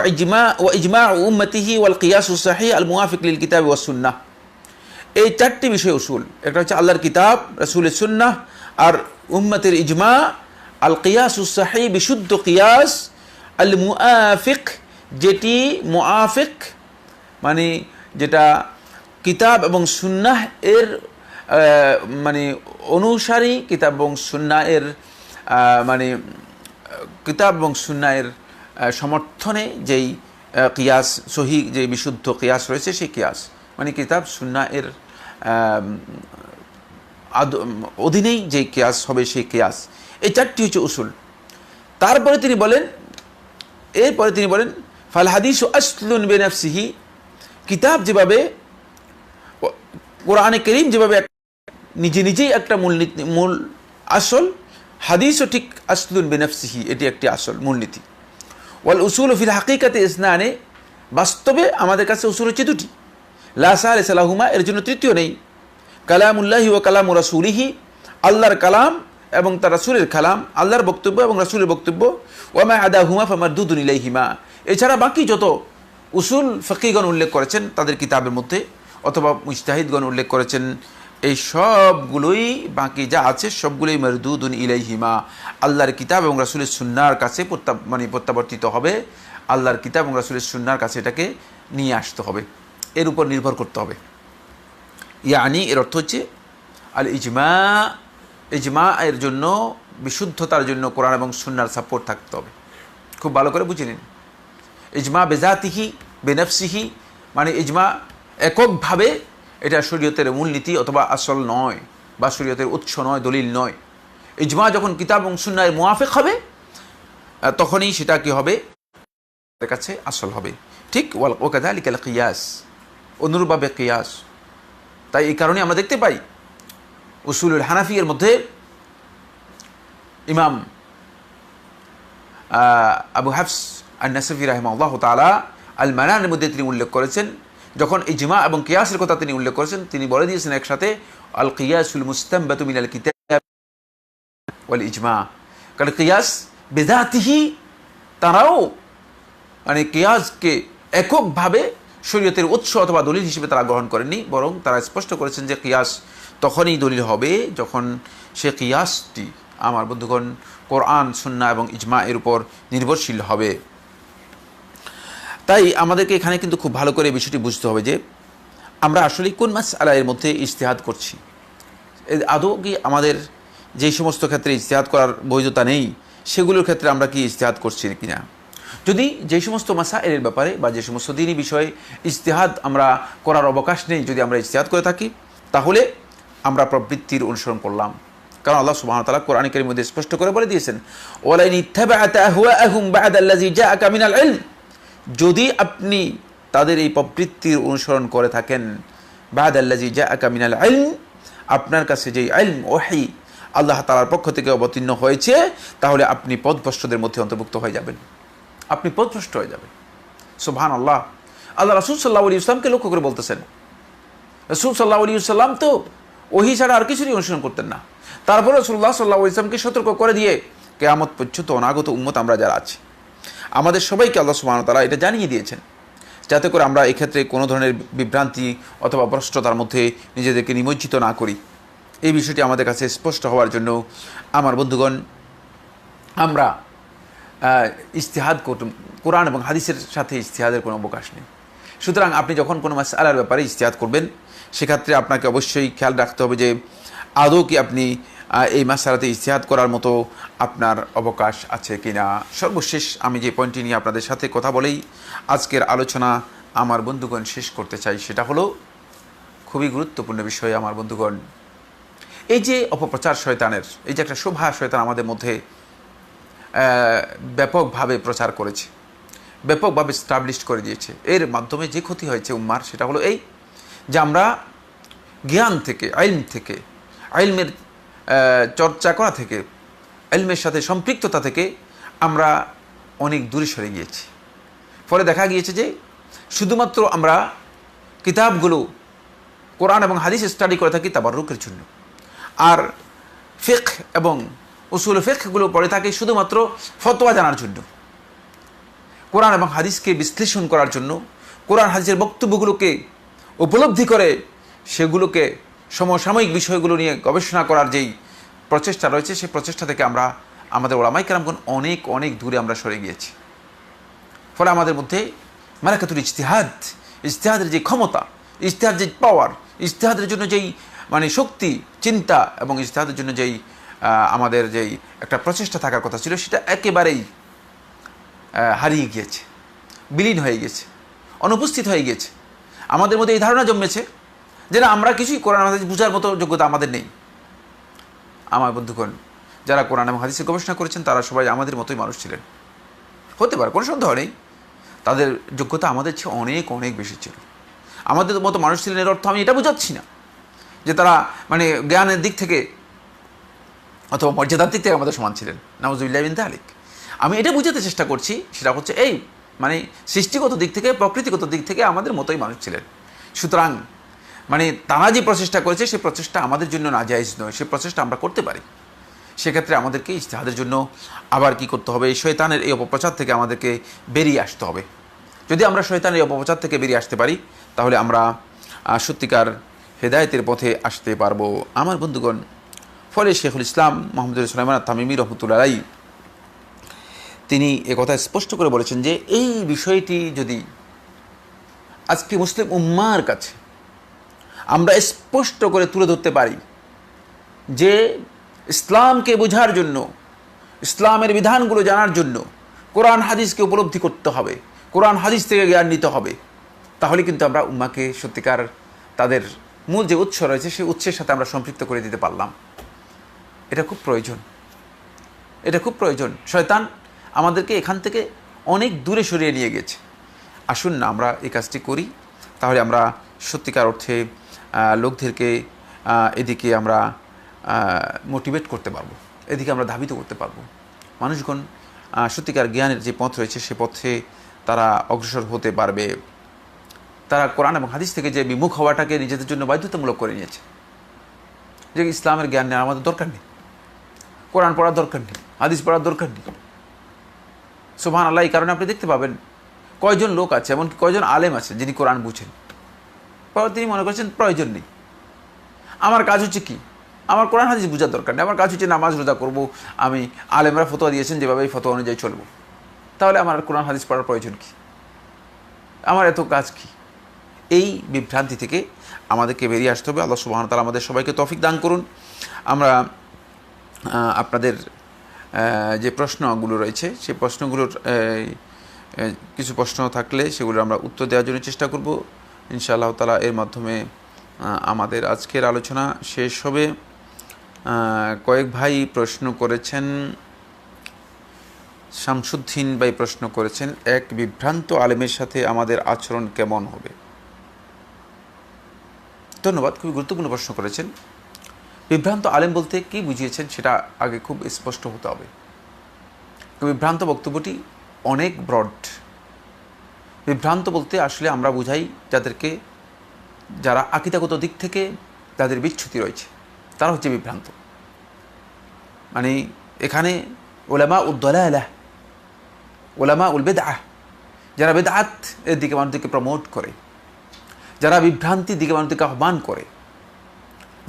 ইজমা উম্মতিহি ওয়াল কিয়াসুস সহিহ আল মুওয়াফিক লিল কিতাবি ওয়াস সুন্নাহ। এই চারটি বিষয় উসুল, একটা হচ্ছে আল্লাহর কিতাব, রাসূলের সুন্নাহ, আর উম্মতের ইজমা, আল কিয়াসুস সহিহ বিশুদ্ধ কিয়াস, আল মুআফিক যেটি মুআফিক মানে যেটা কিতাব এবং সুন্নাহ এর মানে অনুসারী, কিতাব এবং সুন্নাহ এর মানে কিতাব এবং সুন্নাহ এর সমর্থনে যেই কিয়াস সহিহ, যে বিশুদ্ধ কিয়াস রয়েছে সেই কিয়াস, মানে কিতাব সুন্নাহ এর অধীনেই যে কিয়াস হবে সেই কিয়াস। এই চারটি হচ্ছে উসুল। তারপরে তিনি বলেন, এরপরে তিনি বলেন ফাল হাদিসু আসলুন বিনাফসিহি, কিতাব যেভাবে, কোরআনে কারীম যেভাবে নিজে নিজেই একটা মূল আসল, হাদিসও ঠিক আসলুন বিনাফসিহি, এটি একটি আসল মূলনীতি। ওয়াল উসুল ফিল হাকিকাতি ইসনানে, বাস্তবে আমাদের কাছে উসুল হচ্ছে দুটি, লা সালিসা লাহুমা, এর জন্য তৃতীয় নেই। কালামুল্লাহি ওয়া কালামু রাসূলিহি, আল্লাহর কালাম এবং তার রাসূলের কালাম, আল্লাহর বক্তব্য এবং রাসূলের বক্তব্য, ওয়া মা আদাহুমা ফামারদুদুন ইলাইহিমা। এছাড়া বাকি যত উসুল ফকিহগণ উল্লেখ করেছেন তাদের কিতাবের মধ্যে, অথবা মুজতাহিদগণ উল্লেখ করেছেন, এই সবগুলোই বাকি যা আছে সবগুলোই মারদুদুন ইলাইহিমা, আল্লাহর কিতাব এবং রাসূলের সুন্নাহর কাছে প্রত্যাবর্তিত হবে। আল্লাহর কিতাব এবং রাসূলের সুন্নাহর কাছে এটাকে নিয়ে আসতে হবে, এর উপর নির্ভর করতে হবে। ইয়ানি এর অর্থ হচ্ছে আল ইজমা, ইজমা এর জন্য, বিশুদ্ধতার জন্য কোরআন এবং সুন্নাহর সাপোর্ট থাকতে হবে। খুব ভালো করে বুঝে নিন। ইজমা বেজাতিহি বেনফসিহি, মানে ইজমা এককভাবে এটা শরীয়তের মূলনীতি অথবা আসল নয়, বা শরীয়তের উৎস নয়, দলিল নয়। ইজমা যখন কিতাব এবং সুন্নাহের মুয়াফিক হবে তখনই সেটা কি হবে, তার কাছে আসল হবে। ঠিক ওয়াকাযালিকাল কিয়াস, অনুরূপভাবে কিয়াস। তাই এই কারণে আমরা দেখতে পাই উসুলুল হানাফিয়ের মধ্যে ইমাম আবু হাফস আন-নাসফি রাহিমাহুল্লাহ তাআলা আল মানানের মধ্যে তিনি উল্লেখ করেছেন, যখন ইজমা এবং কিয়াসের কথা তিনি উল্লেখ করেছেন, তিনি বলে দিয়েছেন একসাথে আল কিয়াসুল মুস্তামবাতু মিনাল কিতাব ওয়াল ইজমা। কারণ কিয়াস বেজাতিহি, তারাও মানে কিয়াসকে এককভাবে শরীয়তের উৎস অথবা দলিল হিসেবে তারা গ্রহণ করেননি, বরং তারা স্পষ্ট করেছেন যে কিয়াস তখনই দলিল হবে যখন সে কিয়াসটি আমার বন্ধুগণ কোরআন, সুন্নাহ এবং ইজমা এর উপর নির্ভরশীল হবে। তাই আমাদেরকে এখানে কিন্তু খুব ভালো করে বিষয়টি বুঝতে হবে যে আমরা আসলে কোন মাসআলা এর মধ্যে ইজতিহাদ করছি। আদৌ কি আমাদের যেই সমস্ত ক্ষেত্রে ইজতিহাদ করার বৈধতা নেই সেগুলোর ক্ষেত্রে আমরা কি ইজতিহাদ করছি কিনা। যদি যে সমস্ত মাসাইলের ব্যাপারে বা যে সমস্ত দ্বীনি বিষয়ে ইজতিহাদ আমরা করার অবকাশ নেই, যদি আমরা ইজতিহাদ করে থাকি, তাহলে আমরা প্রবৃত্তির অনুসরণ করলাম। কারণ আল্লাহ সুবহানাহু ওয়া তাআলা কোরআন কারীমের মধ্যে স্পষ্ট করে বলে দিয়েছেন, ওয়ালাইন ইত্তাবা'তা আহওয়াআহুম বা'দাল্লাযী জাআকা মিনাল ইলম, যদি আপনি তাদের এই প্রবৃত্তির অনুসরণ করে থাকেন, বা'দাল্লাযী জাআকা মিনাল ইলম, আপনার কাছে যেই ইলম ওহী আল্লাহ তাআলার পক্ষ থেকে অবতীর্ণ হয়েছে, তাহলে আপনি পথভ্রষ্টদের মধ্যে অন্তর্ভুক্ত হয়ে যাবেন, আপনি পথভ্রষ্ট হয়ে যাবেন। সুবহানাল্লাহ। আল্লাহ রাসূল সাল্লাল্লাহু আলাইহি ওয়াসাল্লামকে লক্ষ্য করে বলতেছেন, রাসূল সাল্লাল্লাহু আলাইহি ওয়াসাল্লাম তো ওহী ছাড়া আর কিছুরই অনুসরণ করতেন না। তারপরে রাসূলুল্লাহ সাল্লাল্লাহু আলাইহি ওয়াসাল্লামকে সতর্ক করে দিয়ে কিয়ামত পর্যন্ত অনাগত উম্মত আমরা যারা আছি, আমাদের সবাইকে আল্লাহ সুবহানাহু ওয়া তাআলা এটা জানিয়ে দিয়েছেন, যাতে করে আমরা এই ক্ষেত্রে কোনো ধরনের বিভ্রান্তি অথবা ভ্রষ্টতার মধ্যে নিজেদেরকে নিমজ্জিত না করি। এই বিষয়টি আমাদের কাছে স্পষ্ট হওয়ার জন্য আমার বন্ধুগণ আমরা ইজতিহাদ কোরআন এবং হাদিসের সাথে ইজতিহাদের কোনো অবকাশ নেই। সুতরাং আপনি যখন কোনো মাসআলার ব্যাপারে ইজতিহাদ করবেন, সেক্ষেত্রে আপনাকে অবশ্যই খেয়াল রাখতে হবে যে আদৌ কি আপনি এই মাসআলাতে ইজতিহাদ করার মতো আপনার অবকাশ আছে কিনা। সর্বশেষ আমি যে পয়েন্টটি নিয়ে আপনাদের সাথে কথা বলেই আজকের আলোচনা আমার বন্ধুগণ শেষ করতে চাই, সেটা হলো খুবই গুরুত্বপূর্ণ বিষয়। আমার বন্ধুগণ, এই যে অপপ্রচার শয়তানের, এই যে একটা শোভা শয়তান আমাদের মধ্যে ব্যাপকভাবে প্রচার করেছে, ব্যাপকভাবে স্টাবলিশ করে দিয়েছে, এর মাধ্যমে যে ক্ষতি হয়েছে উম্মার, সেটা হলো এই যে আমরা জ্ঞান থেকে, ইলম থেকে, ইলমের চর্চা করা থেকে, ইলমের সাথে সম্পৃক্ততা থেকে আমরা অনেক দূরে সরে গিয়েছি। ফলে দেখা গিয়েছে যে শুধুমাত্র আমরা কিতাবগুলো কোরআন এবং হাদিস স্টাডি করে থাকি তাবাররুকের জন্য, আর ফিকহ এবং উসুল ফিকহগুলো পড়ে থাকি শুধুমাত্র ফতোয়া জানার জন্য, কোরআন এবং হাদিসকে বিশ্লেষণ করার জন্য, কোরআন হাদিসের বক্তব্যগুলোকে উপলব্ধি করে সেগুলোকে সমসাময়িক বিষয়গুলো নিয়ে গবেষণা করার যেই প্রচেষ্টা রয়েছে, সেই প্রচেষ্টা থেকে আমরা আমাদের ওলামায়ে কেরামগণ অনেক অনেক দূরে আমরা সরে গিয়েছি। ফলে আমাদের মধ্যে মালাকাতুল ইজতিহাদ, ইজতিহাদের যে ক্ষমতা, ইজতিহাদ যে পাওয়ার, ইজতিহাদের জন্য যেই মানে শক্তি, চিন্তা এবং ইজতিহাদের জন্য যেই আমাদের যেই একটা প্রচেষ্টা থাকার কথা ছিল, সেটা একেবারেই হারিয়ে গিয়েছে, বিলীন হয়ে গেছে, অনুপস্থিত হয়ে গিয়েছে। আমাদের মধ্যে এই ধারণা জন্মেছে যে না, আমরা কিছুই কোরআন হাদিস বোঝার মতো যোগ্যতা আমাদের নেই। আমার বন্ধুগণ, যারা কোরআন এবং হাদিসে গবেষণা করেছেন তারা সবাই আমাদের মতোই মানুষ ছিলেন, হতে পারে, কোনো সন্দেহ নেই। তাদের যোগ্যতা আমাদের চেয়ে অনেক অনেক বেশি ছিল। আমাদের মতো মানুষ ছিলেন এর অর্থ আমি এটা বোঝাচ্ছি না যে তারা মানে জ্ঞানের দিক থেকে অথবা মর্যাদার দিক থেকে আমাদের সমান ছিলেন, নাউজুবিল্লাহি মিন যালিক। আমি এটা বোঝাতে চেষ্টা করছি, সেটা হচ্ছে এই মানে সৃষ্টিগত দিক থেকে, প্রকৃতিগত দিক থেকে আমাদের মতোই মানুষ ছিলেন। সুতরাং মানে তারা যে প্রচেষ্টা করেছে সেই প্রচেষ্টা আমাদের জন্য নাজায়েজ নয়, সেই প্রচেষ্টা আমরা করতে পারি। সেক্ষেত্রে আমাদেরকে ইজতিহাদের জন্য আবার কি করতে হবে, শয়তানের এই অপপ্রচার থেকে আমাদেরকে বেরিয়ে আসতে হবে। যদি আমরা শয়তানের এই অপপ্রচার থেকে বেরিয়ে আসতে পারি, তাহলে আমরা সত্যিকার হেদায়েতের পথে আসতে পারবো। আমার বন্ধুগণ, ফলে শেখুল ইসলাম মুহাম্মদ সুলাইমান আত-তামিমি রাহমাতুল্লাহ আলাইহি তিনি একথা স্পষ্ট করে বলেছেন যে এই বিষয়টি যদি আজকে মুসলিম উম্মার কাছে আমরা স্পষ্ট করে তুলে ধরতে পারি, যে ইসলামকে বোঝার জন্য, ইসলামের বিধানগুলো জানার জন্য কোরআন হাদিসকে উপলব্ধি করতে হবে, কোরআন হাদিস থেকে জ্ঞান নিতে হবে। তাহলে কিন্তু আমরা উম্মাকে সত্যিকার তাদের মূল যে উৎস রয়েছে সেই উৎসের সাথে আমরা সম্পৃক্ত করে দিতে পারলাম। এটা খুব প্রয়োজন, এটা খুব প্রয়োজন। শয়তান আমাদেরকে এখান থেকে অনেক দূরে সরিয়ে নিয়ে গেছে। আসুন না আমরা এই কাজটি করি, তাহলে আমরা সত্যিকার অর্থে লোকদেরকে এদিকে আমরা মোটিভেট করতে পারবো, এদিকে আমরা ধাবিত করতে পারবো। মানুষগণ সত্যিকার জ্ঞানের যে পথ রয়েছে সে পথে তারা অগ্রসর হতে পারবে। তারা কোরআন এবং হাদিস থেকে যে বিমুখ হওয়াটাকে নিজেদের জন্য বাধ্যতামূলক করে নিয়েছে, যে ইসলামের জ্ঞান নেওয়ার আমাদের দরকার নেই, কোরআন পড়ার দরকার নেই, হাদিস পড়ার দরকার নেই। সুবহানাল্লাহ। এই কারণে আপনি দেখতে পাবেন কয়জন লোক আছে, এমনকি কয়জন আলেম আছে যিনি কোরআন বুঝেন, তিনি মনে করছেন প্রয়োজন নেই, আমার কাজ হচ্ছে কি, আমার কোরআন হাদিস বোঝার দরকার নেই, আমার কাজ হচ্ছে নামাজ রোজা করব, আমি আলেমরা ফতোয়া দিয়েছেন যেভাবে এই ফতোয়া অনুযায়ী চলবো, তাহলে আমার কোরআন হাদিস পড়ার প্রয়োজন কি, আমার এত কাজ কি? এই বিভ্রান্তি থেকে আমাদেরকে বেরিয়ে আসতে হবে। আল্লাহ সুবহানাহু ওয়া তাআলা আমাদের সবাইকে তৌফিক দান করুন। আমরা আপনাদের যে প্রশ্নগুলো রয়েছে সেই প্রশ্নগুলোর কিছু প্রশ্ন থাকলে সেগুলো আমরা উত্তর দেওয়ার জন্য চেষ্টা করব ইনশাআল্লাহ তাআলা। এর মাধ্যমে আমাদের আজকের আলোচনা শেষ হবে। কয়েক ভাই প্রশ্ন করেছেন, শামসুদ্দিন ভাই প্রশ্ন করেছেন, এক বিভ্রান্ত আলেমের সাথে আমাদের আচরণ কেমন হবে? ধন্যবাদ, খুবই গুরুত্বপূর্ণ প্রশ্ন করেছেন। বিভ্রান্ত আলেম বলতে কি বুঝিয়েছেন সেটা আগে খুব স্পষ্ট হতে হবে। বিভ্রান্ত বক্তব্যটি অনেক ব্রড। বিভ্রান্ত বলতে আসলে আমরা বুঝাই যারা আকীদাগত দিক থেকে তাদের বিচ্যুতি রয়েছে, তারা হচ্ছে বিভ্রান্ত। মানে এখানে উলামা উদ-দালালাহ, উলামা উল বিদআহ, যারা বিদআত এর দিকে মানুষদেরকে প্রমোট করে, যারা বিভ্রান্তির দিকে মানুষদেরকে আহ্বান করে,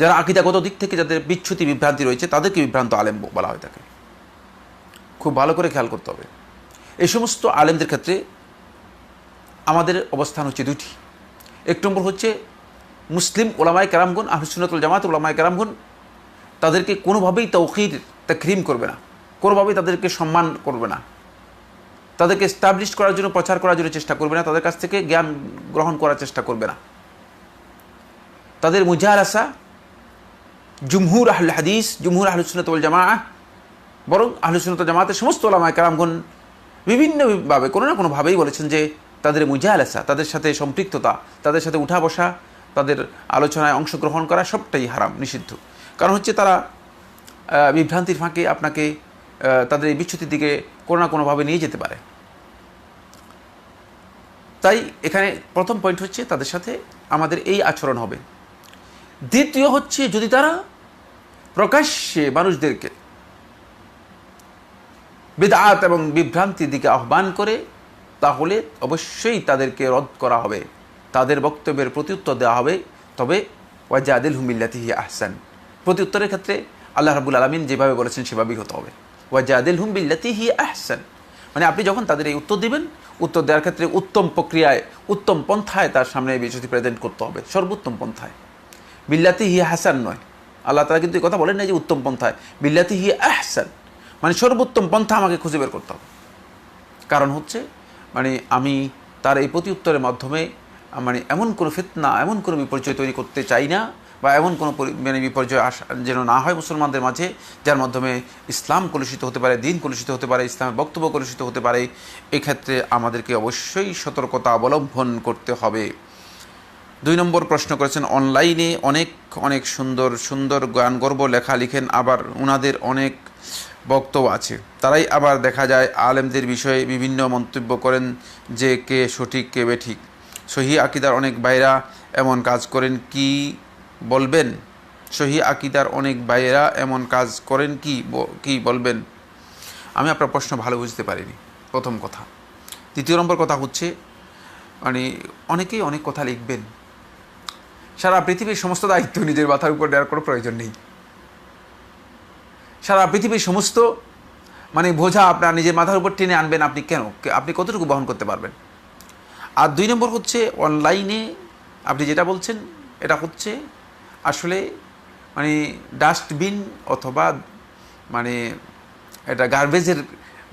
যারা আকীদাগত দিক থেকে যাদের বিচ্যুতি বিভ্রান্তি রয়েছে তাদেরকে বিভ্রান্ত আলেম বলা হয় থাকে। খুব ভালো করে খেয়াল করতে হবে। এই সমস্ত আলেমদের ক্ষেত্রে আমাদের অবস্থান হচ্ছে দুটি। এক নম্বর হচ্ছে মুসলিম ওলামায়ে কেরামগণ, আহলুস সুন্নাত ওয়াল জামাত ওলামায়ে কেরামগণ তাদেরকে কোনোভাবেই তাওকীর তাকরীম করবে না, কোনোভাবেই তাদেরকে সম্মান করবে না, তাদেরকে এস্টাবলিশ করার জন্য প্রচার করার জন্য চেষ্টা করবে না, তাদের কাছ থেকে জ্ঞান গ্রহণ করার চেষ্টা করবে না। তাদের মুজালাসা জুমহুর আহলে হাদিস, জুমহুর আহলুস সুন্নাত ওয়াল জামাআহ, বরং আহলুস সুন্নাত ওয়াল জামাতের সমস্ত ওলামায়ে কেরামগণ বিভিন্নভাবে কোনো না কোনোভাবেই বলেছেন যে তাদের মুজালাসা, তাদের সাথে সম্পৃক্ততা, তাদের সাথে উঠা বসা, তাদের আলোচনায় অংশগ্রহণ করা সবটাই হারাম, নিষিদ্ধ। কারণ হচ্ছে তারা বিভ্রান্তির ফাঁকে আপনাকে তাদের এই বিচ্যুতির দিকে কোনো না কোনোভাবে নিয়ে যেতে পারে। তাই এখানে প্রথম পয়েন্ট হচ্ছে তাদের সাথে আমাদের এই আচরণ হবে। দ্বিতীয় হচ্ছে যদি তারা প্রকাশ্যে মানুষদেরকে বিদআত এবং বিভ্রান্তির দিকে আহ্বান করে তাহলে অবশ্যই তাদেরকে রদ করা হবে, তাদের বক্তব্যের প্রত্যুত্তর দেওয়া হবে। তবে ওয়াজাদিলহুম বিল্লাতি হিয়া আহসান, প্রত্যুত্তরের ক্ষেত্রে আল্লাহ রাব্বুল আলামিন যেভাবে বলেছেন সেভাবেই হতে হবে। ওয়াজাদিলহুম বিল্লাতি হিয়া আহসান মানে আপনি যখন তাদের এই উত্তর দিবেন, উত্তর দেওয়ার ক্ষেত্রে উত্তম প্রক্রিয়ায়, উত্তম পন্থায় তার সামনে এই বিষয়টি প্রেজেন্ট করতে হবে, সর্বোত্তম পন্থায়। বিল্লাতি হিয়া হাসান নয়, আল্লাহ তাআলা কিন্তু এই কথা বলেন না যে উত্তম পন্থায়, বিল্লাতি হিয়া আহসান মানে সর্বোত্তম পন্থা আমাকে খুঁজে বের করতে হবে। কারণ হচ্ছে মানে আমি তার এই প্রতি উত্তরের মাধ্যমে মানে এমন কোনো ফিতনা, এমন কোনো বিপর্যয় তৈরি করতে চাই না, বা এমন কোনো মানে বিপর্যয় আসা যেন না হয় মুসলমানদের মাঝে, যার মাধ্যমে ইসলাম কলুষিত হতে পারে, দিন কলুষিত হতে পারে, ইসলামের বক্তব্য কলুষিত হতে পারে। এক্ষেত্রে আমাদেরকে অবশ্যই সতর্কতা অবলম্বন করতে হবে। 2 নম্বর প্রশ্ন করেছেন, অনলাইনে অনেক অনেক সুন্দর সুন্দর গান গর্ব লেখা লিখেন, আবার ওনাদের অনেক বক্তব্য আছে, তারাই আবার দেখা যায় আলেমদের বিষয়ে বিভিন্ন মন্তব্য করেন যে কে সঠিক কে বেঠিক। সহিহ আকীদার অনেক ভাইরা এমন কাজ করেন, কি বলবেন? সহিহ আকীদার অনেক ভাইরা এমন কাজ করেন, কি বলবেন? আমি আপনার প্রশ্ন ভালো বুঝতে পারিনি, প্রথম কথা। দ্বিতীয় নম্বর কথা হচ্ছে মানে অনেকেই অনেক কথা লিখবেন, সারা পৃথিবীর সমস্ত দায়িত্ব নিজের মাথার উপর দেওয়ার কোনো প্রয়োজন নেই। সারা পৃথিবীর সমস্ত মানে বোঝা আপনার নিজের মাথার উপর টেনে আনবেন, আপনি কেন, আপনি কতটুকু বহন করতে পারবেন? আর 2 নম্বর হচ্ছে অনলাইনে আপনি যেটা বলছেন এটা হচ্ছে আসলে মানে ডাস্টবিন অথবা মানে এটা গার্বেজের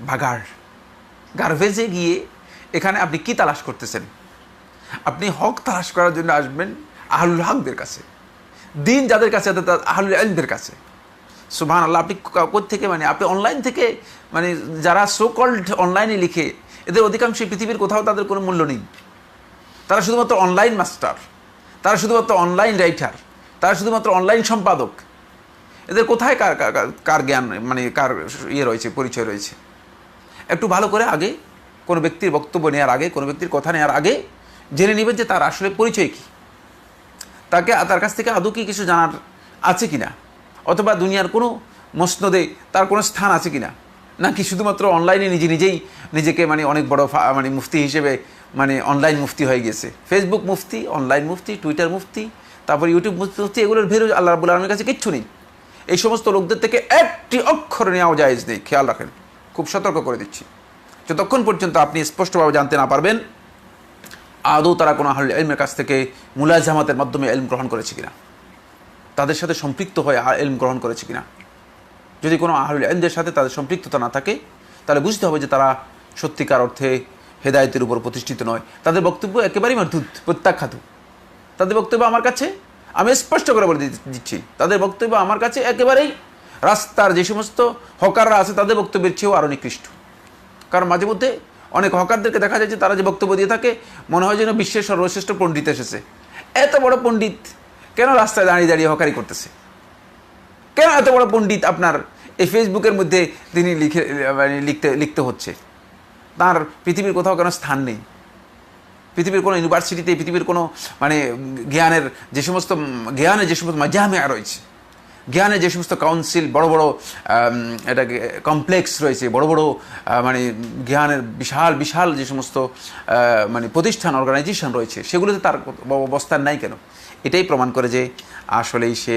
ভাগাড়, গার্বেজে গিয়ে এখানে আপনি কি তালাশ করতেছেন? আপনি হক তালাশ করার জন্য আসবেন আহলুল হকদের কাছে, দিন যাদের কাছে আহলুল ইলমদের কাছে। সুবহানাল্লাহ। আপনি কোত্থেকে মানে আপনি অনলাইন থেকে মানে যারা সো কল্ড অনলাইনে লিখে, এদের অধিকাংশই পৃথিবীর কোথাও তাদের কোনো মূল্য নেই। তারা শুধুমাত্র অনলাইন মাস্টার, তারা শুধুমাত্র অনলাইন রাইটার, তারা শুধুমাত্র অনলাইন সম্পাদক। এদের কোথায় কার জ্ঞান মানে কার রয়েছে, পরিচয় রয়েছে? একটু ভালো করে আগে কোনো ব্যক্তির বক্তব্য নেওয়ার আগে, কোনো ব্যক্তির কথা নেওয়ার আগে জেনে নেবেন যে তার আসলে পরিচয় কী, তার কাছ থেকে আদৌ কি কিছু জানার আছে কি না, অথবা দুনিয়ার কোনো মসনদে তার কোনো স্থান আছে কি না, নাকি শুধুমাত্র অনলাইনে নিজেই নিজেকে মানে অনেক বড় মানে মুফতি হিসেবে মানে অনলাইন মুফতি হয়ে গেছে। ফেসবুক মুফতি, অনলাইন মুফতি, টুইটার মুফতি, তারপর ইউটিউব মুফতি, এগুলোর ভেরো আল্লাহ রাব্বুল আলামিনের কাছে কিচ্ছু নেই। এই সমস্ত লোকদের থেকে একটি অক্ষর নেওয়া জায়েজ নেই, খেয়াল রাখেন, খুব সতর্ক করে দিচ্ছি। যতক্ষণ পর্যন্ত আপনি স্পষ্টভাবে জানতে না পারবেন আদৌ তারা কোনো আহলুল ইলমের কাছ থেকে মুলাজামাতের মাধ্যমে ইলম গ্রহণ করেছে কিনা, তাদের সাথে সম্পৃক্ত হয়ে ইলম গ্রহণ করেছে কিনা। যদি কোনো আহলুল ইলমদের সাথে তাদের সম্পৃক্ততা না থাকে, তাহলে বুঝতে হবে যে তারা সত্যিকার অর্থে হেদায়েতের উপর প্রতিষ্ঠিত নয়। তাদের বক্তব্য একেবারেই মারদুদ, প্রত্যাখ্যাত। তাদের বক্তব্য আমার কাছে, আমি স্পষ্ট করে বলে দিচ্ছি, তাদের বক্তব্য আমার কাছে একেবারেই রাস্তার যে সমস্ত হকাররা আছে তাদের বক্তব্যের চেয়েও আরও নিকৃষ্ট। কারণ মাঝে মধ্যে অনেক হকারদেরকে দেখা যায় যে তারা যে বক্তব্য দিয়ে থাকে মনে হয় যেন বিশ্বের সর্বশ্রেষ্ঠ পণ্ডিত এসেছে। এত বড় পণ্ডিত কেন রাস্তায় দাঁড়িয়ে দাঁড়িয়ে হকারি করতেছে? কেন এত বড় পণ্ডিত আপনার এই ফেসবুকের মধ্যে তিনি লিখতে হচ্ছে? তার পৃথিবীর কোথাও কেন স্থান নেই? পৃথিবীর কোনো ইউনিভার্সিটিতে, পৃথিবীর কোনো মানে জ্ঞানের যে সমস্ত মাজামিয়া রয়েছে, জ্ঞানের যে সমস্ত কাউন্সিল, বড় বড় এটাকে কমপ্লেক্স রয়েছে, বড় বড় মানে জ্ঞানের বিশাল বিশাল যে সমস্ত মানে প্রতিষ্ঠান, অর্গানাইজেশন রয়েছে, সেগুলোতে তার অবস্থান নাই কেন? এটাই প্রমাণ করে যে আসলেই সে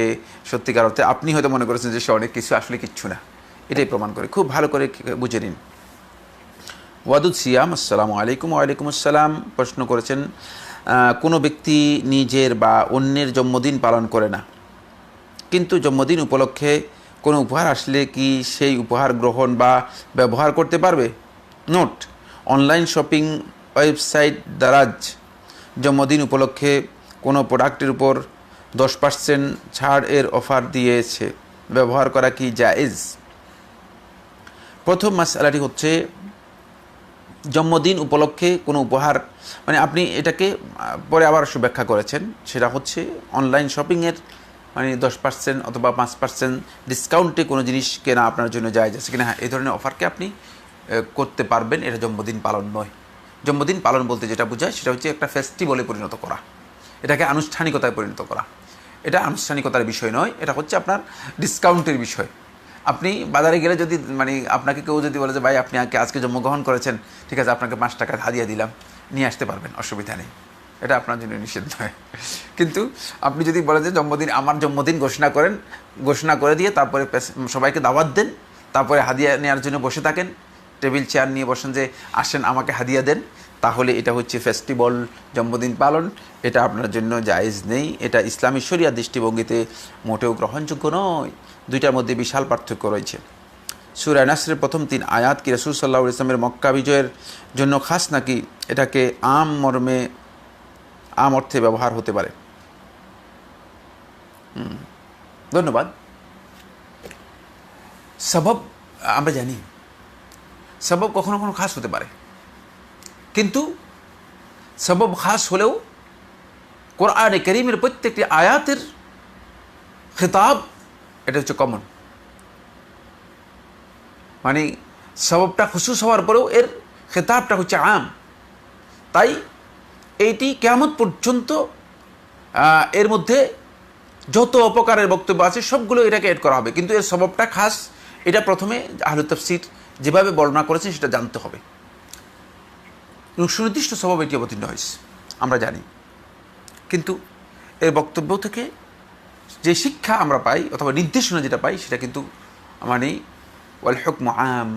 সত্যিকার অর্থে, আপনি হয়তো মনে করেছেন যে সে অনেক কিছু, আসলে কিচ্ছু না। এটাই প্রমাণ করে। খুব ভালো করে বুঝে নিন। ওয়াদুদ সিয়াম, আসসালামু আলাইকুম। ওয়ালাইকুম আসসালাম। প্রশ্ন করেছেন, কোনো ব্যক্তি নিজের বা অন্যের জন্মদিন পালন করে না, কিন্তু জন্মদিন উপলক্ষে কোনো উপহার আসলে কি সেই উপহার গ্রহণ বা ব্যবহার করতে পারবে? Note: online shopping website Daraz জন্মদিন উপলক্ষে কোনো প্রোডাক্টের উপর 10% ছাড় এর অফার দিয়েছে, ব্যবহার করা কি জায়েজ? প্রথম মাসআলাটি হচ্ছে, জন্মদিন উপলক্ষে কোনো উপহার মানে আপনি এটাকে পরে আবার ব্যাখ্যা করেছেন, সেটা হচ্ছে অনলাইন শপিংয়ের মানে 10% অথবা 5% ডিসকাউন্টে কোনো জিনিস কেনা আপনার জন্য জায়েজ আছে কিনা। হ্যাঁ, এই ধরনের অফারকে আপনি করতে পারবেন, এটা জন্মদিন পালন নয়। জন্মদিন পালন বলতে যেটা বোঝায় সেটা হচ্ছে একটা ফেস্টিভ্যালে পরিণত করা, এটাকে আনুষ্ঠানিকতায় পরিণত করা। এটা আনুষ্ঠানিকতার বিষয় নয়, এটা হচ্ছে আপনার ডিসকাউন্টের বিষয়। আপনি বাজারে গেলে যদি মানে আপনাকে কেউ যদি বলে যে ভাই আপনি আজকে জন্মগ্রহণ করেছেন, ঠিক আছে আপনাকে 5 টাকা হাদিয়া দিলাম, নিয়ে আসতে পারবেন, অসুবিধা নেই, এটা আপনার জন্য নিষেধ নয়। কিন্তু আপনি যদি বলেন যে আমার জন্মদিন ঘোষণা করে দিয়ে তারপরে সবাইকে দাওয়াত দেন, তারপরে হাদিয়া নেওয়ার জন্য বসে থাকেন, টেবিল চেয়ার নিয়ে বসেন যে আসেন আমাকে হাদিয়া দেন, তাহলে এটা হচ্ছে ফেস্টিভ্যাল, জন্মদিন পালন। এটা আপনার জন্য জায়েজ নেই, এটা ইসলামী শরিয়া দৃষ্টিভঙ্গিতে মোটেও গ্রহণযোগ্য নয়। দুইটার মধ্যে বিশাল পার্থক্য রয়েছে। সূরা নাসরের প্রথম 3 আয়াত কি রাসূল সাল্লাল্লাহু আলাইহি ওয়াসাল্লামের মক্কা বিজয়ের জন্য খাস, নাকি এটাকে আম অর্থে ব্যবহার হতে পারে? ধন্যবাদ। সবব আমরা জানি, সবব কখনো কখনো খাস হতে পারে, কিন্তু সবব খাস হলেও কোরআনে কারীমের প্রত্যেকটি আয়াতের খেতাব এটা হচ্ছে কমন। মানে সববটা খুশুস হওয়ার পরেও এর খেতাবটা হচ্ছে আম। তাই এইটি কিয়ামত পর্যন্ত এর মধ্যে যত অপকারের বক্তব্য আছে সবগুলো এটাকে এড করা হবে, কিন্তু এর সববটা খাস। এটা প্রথমে আহলে তাফসীর যেভাবে বর্ণনা করেছে সেটা জানতে হবে। সুনির্দিষ্ট সবব এটি অবতীর্ণ হয়েছে আমরা জানি, কিন্তু এর বক্তব্য থেকে যে শিক্ষা আমরা পাই অথবা নির্দেশনা যেটা পাই সেটা কিন্তু মানে ওয়াল হুকমু আম,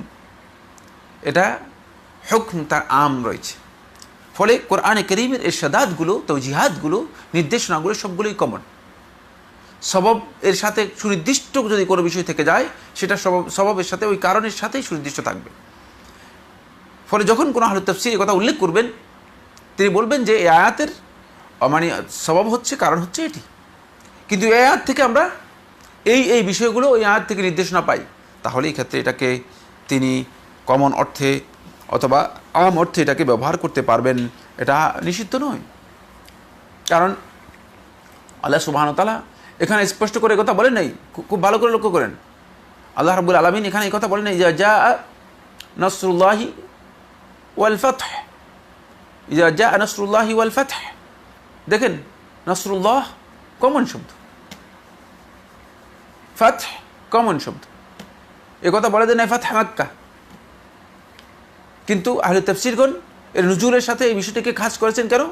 এটা হুকম তার আম রয়েছে। ফলে কোরআনে কারীমের ইরশাদাতগুলো, তাওজীহাতগুলো, নির্দেশনাগুলো সবগুলোই কমন। সবব এর সাথে সুনির্দিষ্ট যদি কোনো বিষয় থেকে যায়, সেটা সববের সাথে ওই কারণের সাথেই সুনির্দিষ্ট থাকবে। ফলে যখন কোনো আহলে তাফসীর এই কথা উল্লেখ করবেন, তিনি বলবেন যে এই আয়াতের মানে সবব হচ্ছে, কারণ হচ্ছে এটি, কিন্তু এই আয়াত থেকে আমরা এই বিষয়গুলো ওই আয়াত থেকে নির্দেশনা পাই, তাহলে এই ক্ষেত্রে এটাকে তিনি কমন অর্থে অথবা আম অর্থে এটাকে ব্যবহার করতে পারবেন, এটা নিষিদ্ধ নয়। কারণ আল্লাহ সুবহানাহু ওয়া তাআলা এখানে স্পষ্ট করে কথা বলেন নাই, খুব ভালো করে লক্ষ্য করেন। আল্লাহ রাব্বুল আলামিন এখানে এই কথা বলেন নাই যে জা নাসরুল্লাহি ওয়াল ফাতহ, ইজা জা নাসরুল্লাহি ওয়াল ফাতহ। দেখেন, নাসরুল্লাহ কমন শব্দ, ফাতহ কমন শব্দ, এ কথা বলে দেন ফাতহ মক্কা। কিন্তু আহলে তাফসীরগণ এর নুজুলের সাথে এই বিষয়টিকে খাস করেছেন। কেন?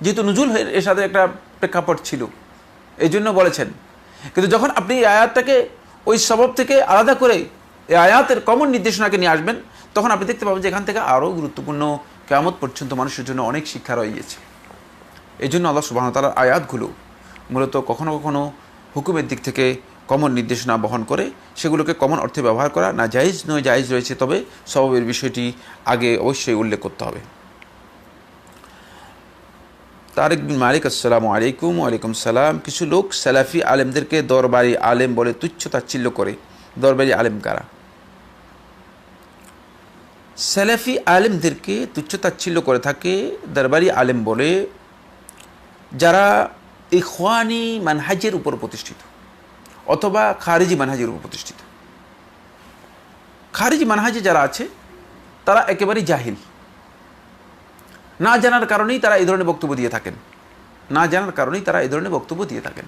যেহেতু নুজুল এর সাথে একটা প্রেক্ষাপট ছিল, এই জন্য বলেছেন। কিন্তু যখন আপনি এই আয়াতটাকে ওই সবব থেকে আলাদা করে এই আয়াতের কমন নির্দেশনাকে নিয়ে আসবেন, তখন আপনি দেখতে পাবেন যে এখান থেকে আরও গুরুত্বপূর্ণ কিয়ামত পর্যন্ত মানুষের জন্য অনেক শিক্ষা রয়ে গিয়েছে। এই জন্য আল্লাহ সুবহানাহু ওয়া তাআলার আয়াতগুলো মূলত কখনো কখনো হুকুমের দিক থেকে কমন নির্দেশনা বহন করে, সেগুলোকে কমন অর্থে ব্যবহার করা না জায়েজ নয়, জায়েজ রয়েছে, তবে সববের বিষয়টি আগে অবশ্যই উল্লেখ করতে হবে। তারেক বিন মালিক, আসসালামু আলাইকুম। ওয়ালাইকুম সালাম। কিছু লোক সালাফি আলেমদেরকে দরবারি আলেম বলে তুচ্ছ তাচ্ছিল্য করে। দরবারি আলেম কারা? সালাফি আলেমদেরকে তুচ্ছ তাচ্ছিল্য করে থাকে দরবারি আলেম বলে যারা ইখওয়ানি মানহাজের উপর প্রতিষ্ঠিত অথবা খারিজি মানহাজের উপর প্রতিষ্ঠিত। খারিজি মানহাজে যারা আছে তারা একেবারেই জাহিল, না জানার কারণেই তারা এই ধরনের বক্তব্য দিয়ে থাকেন, না জানার কারণেই তারা এই ধরনের বক্তব্য দিয়ে থাকেন।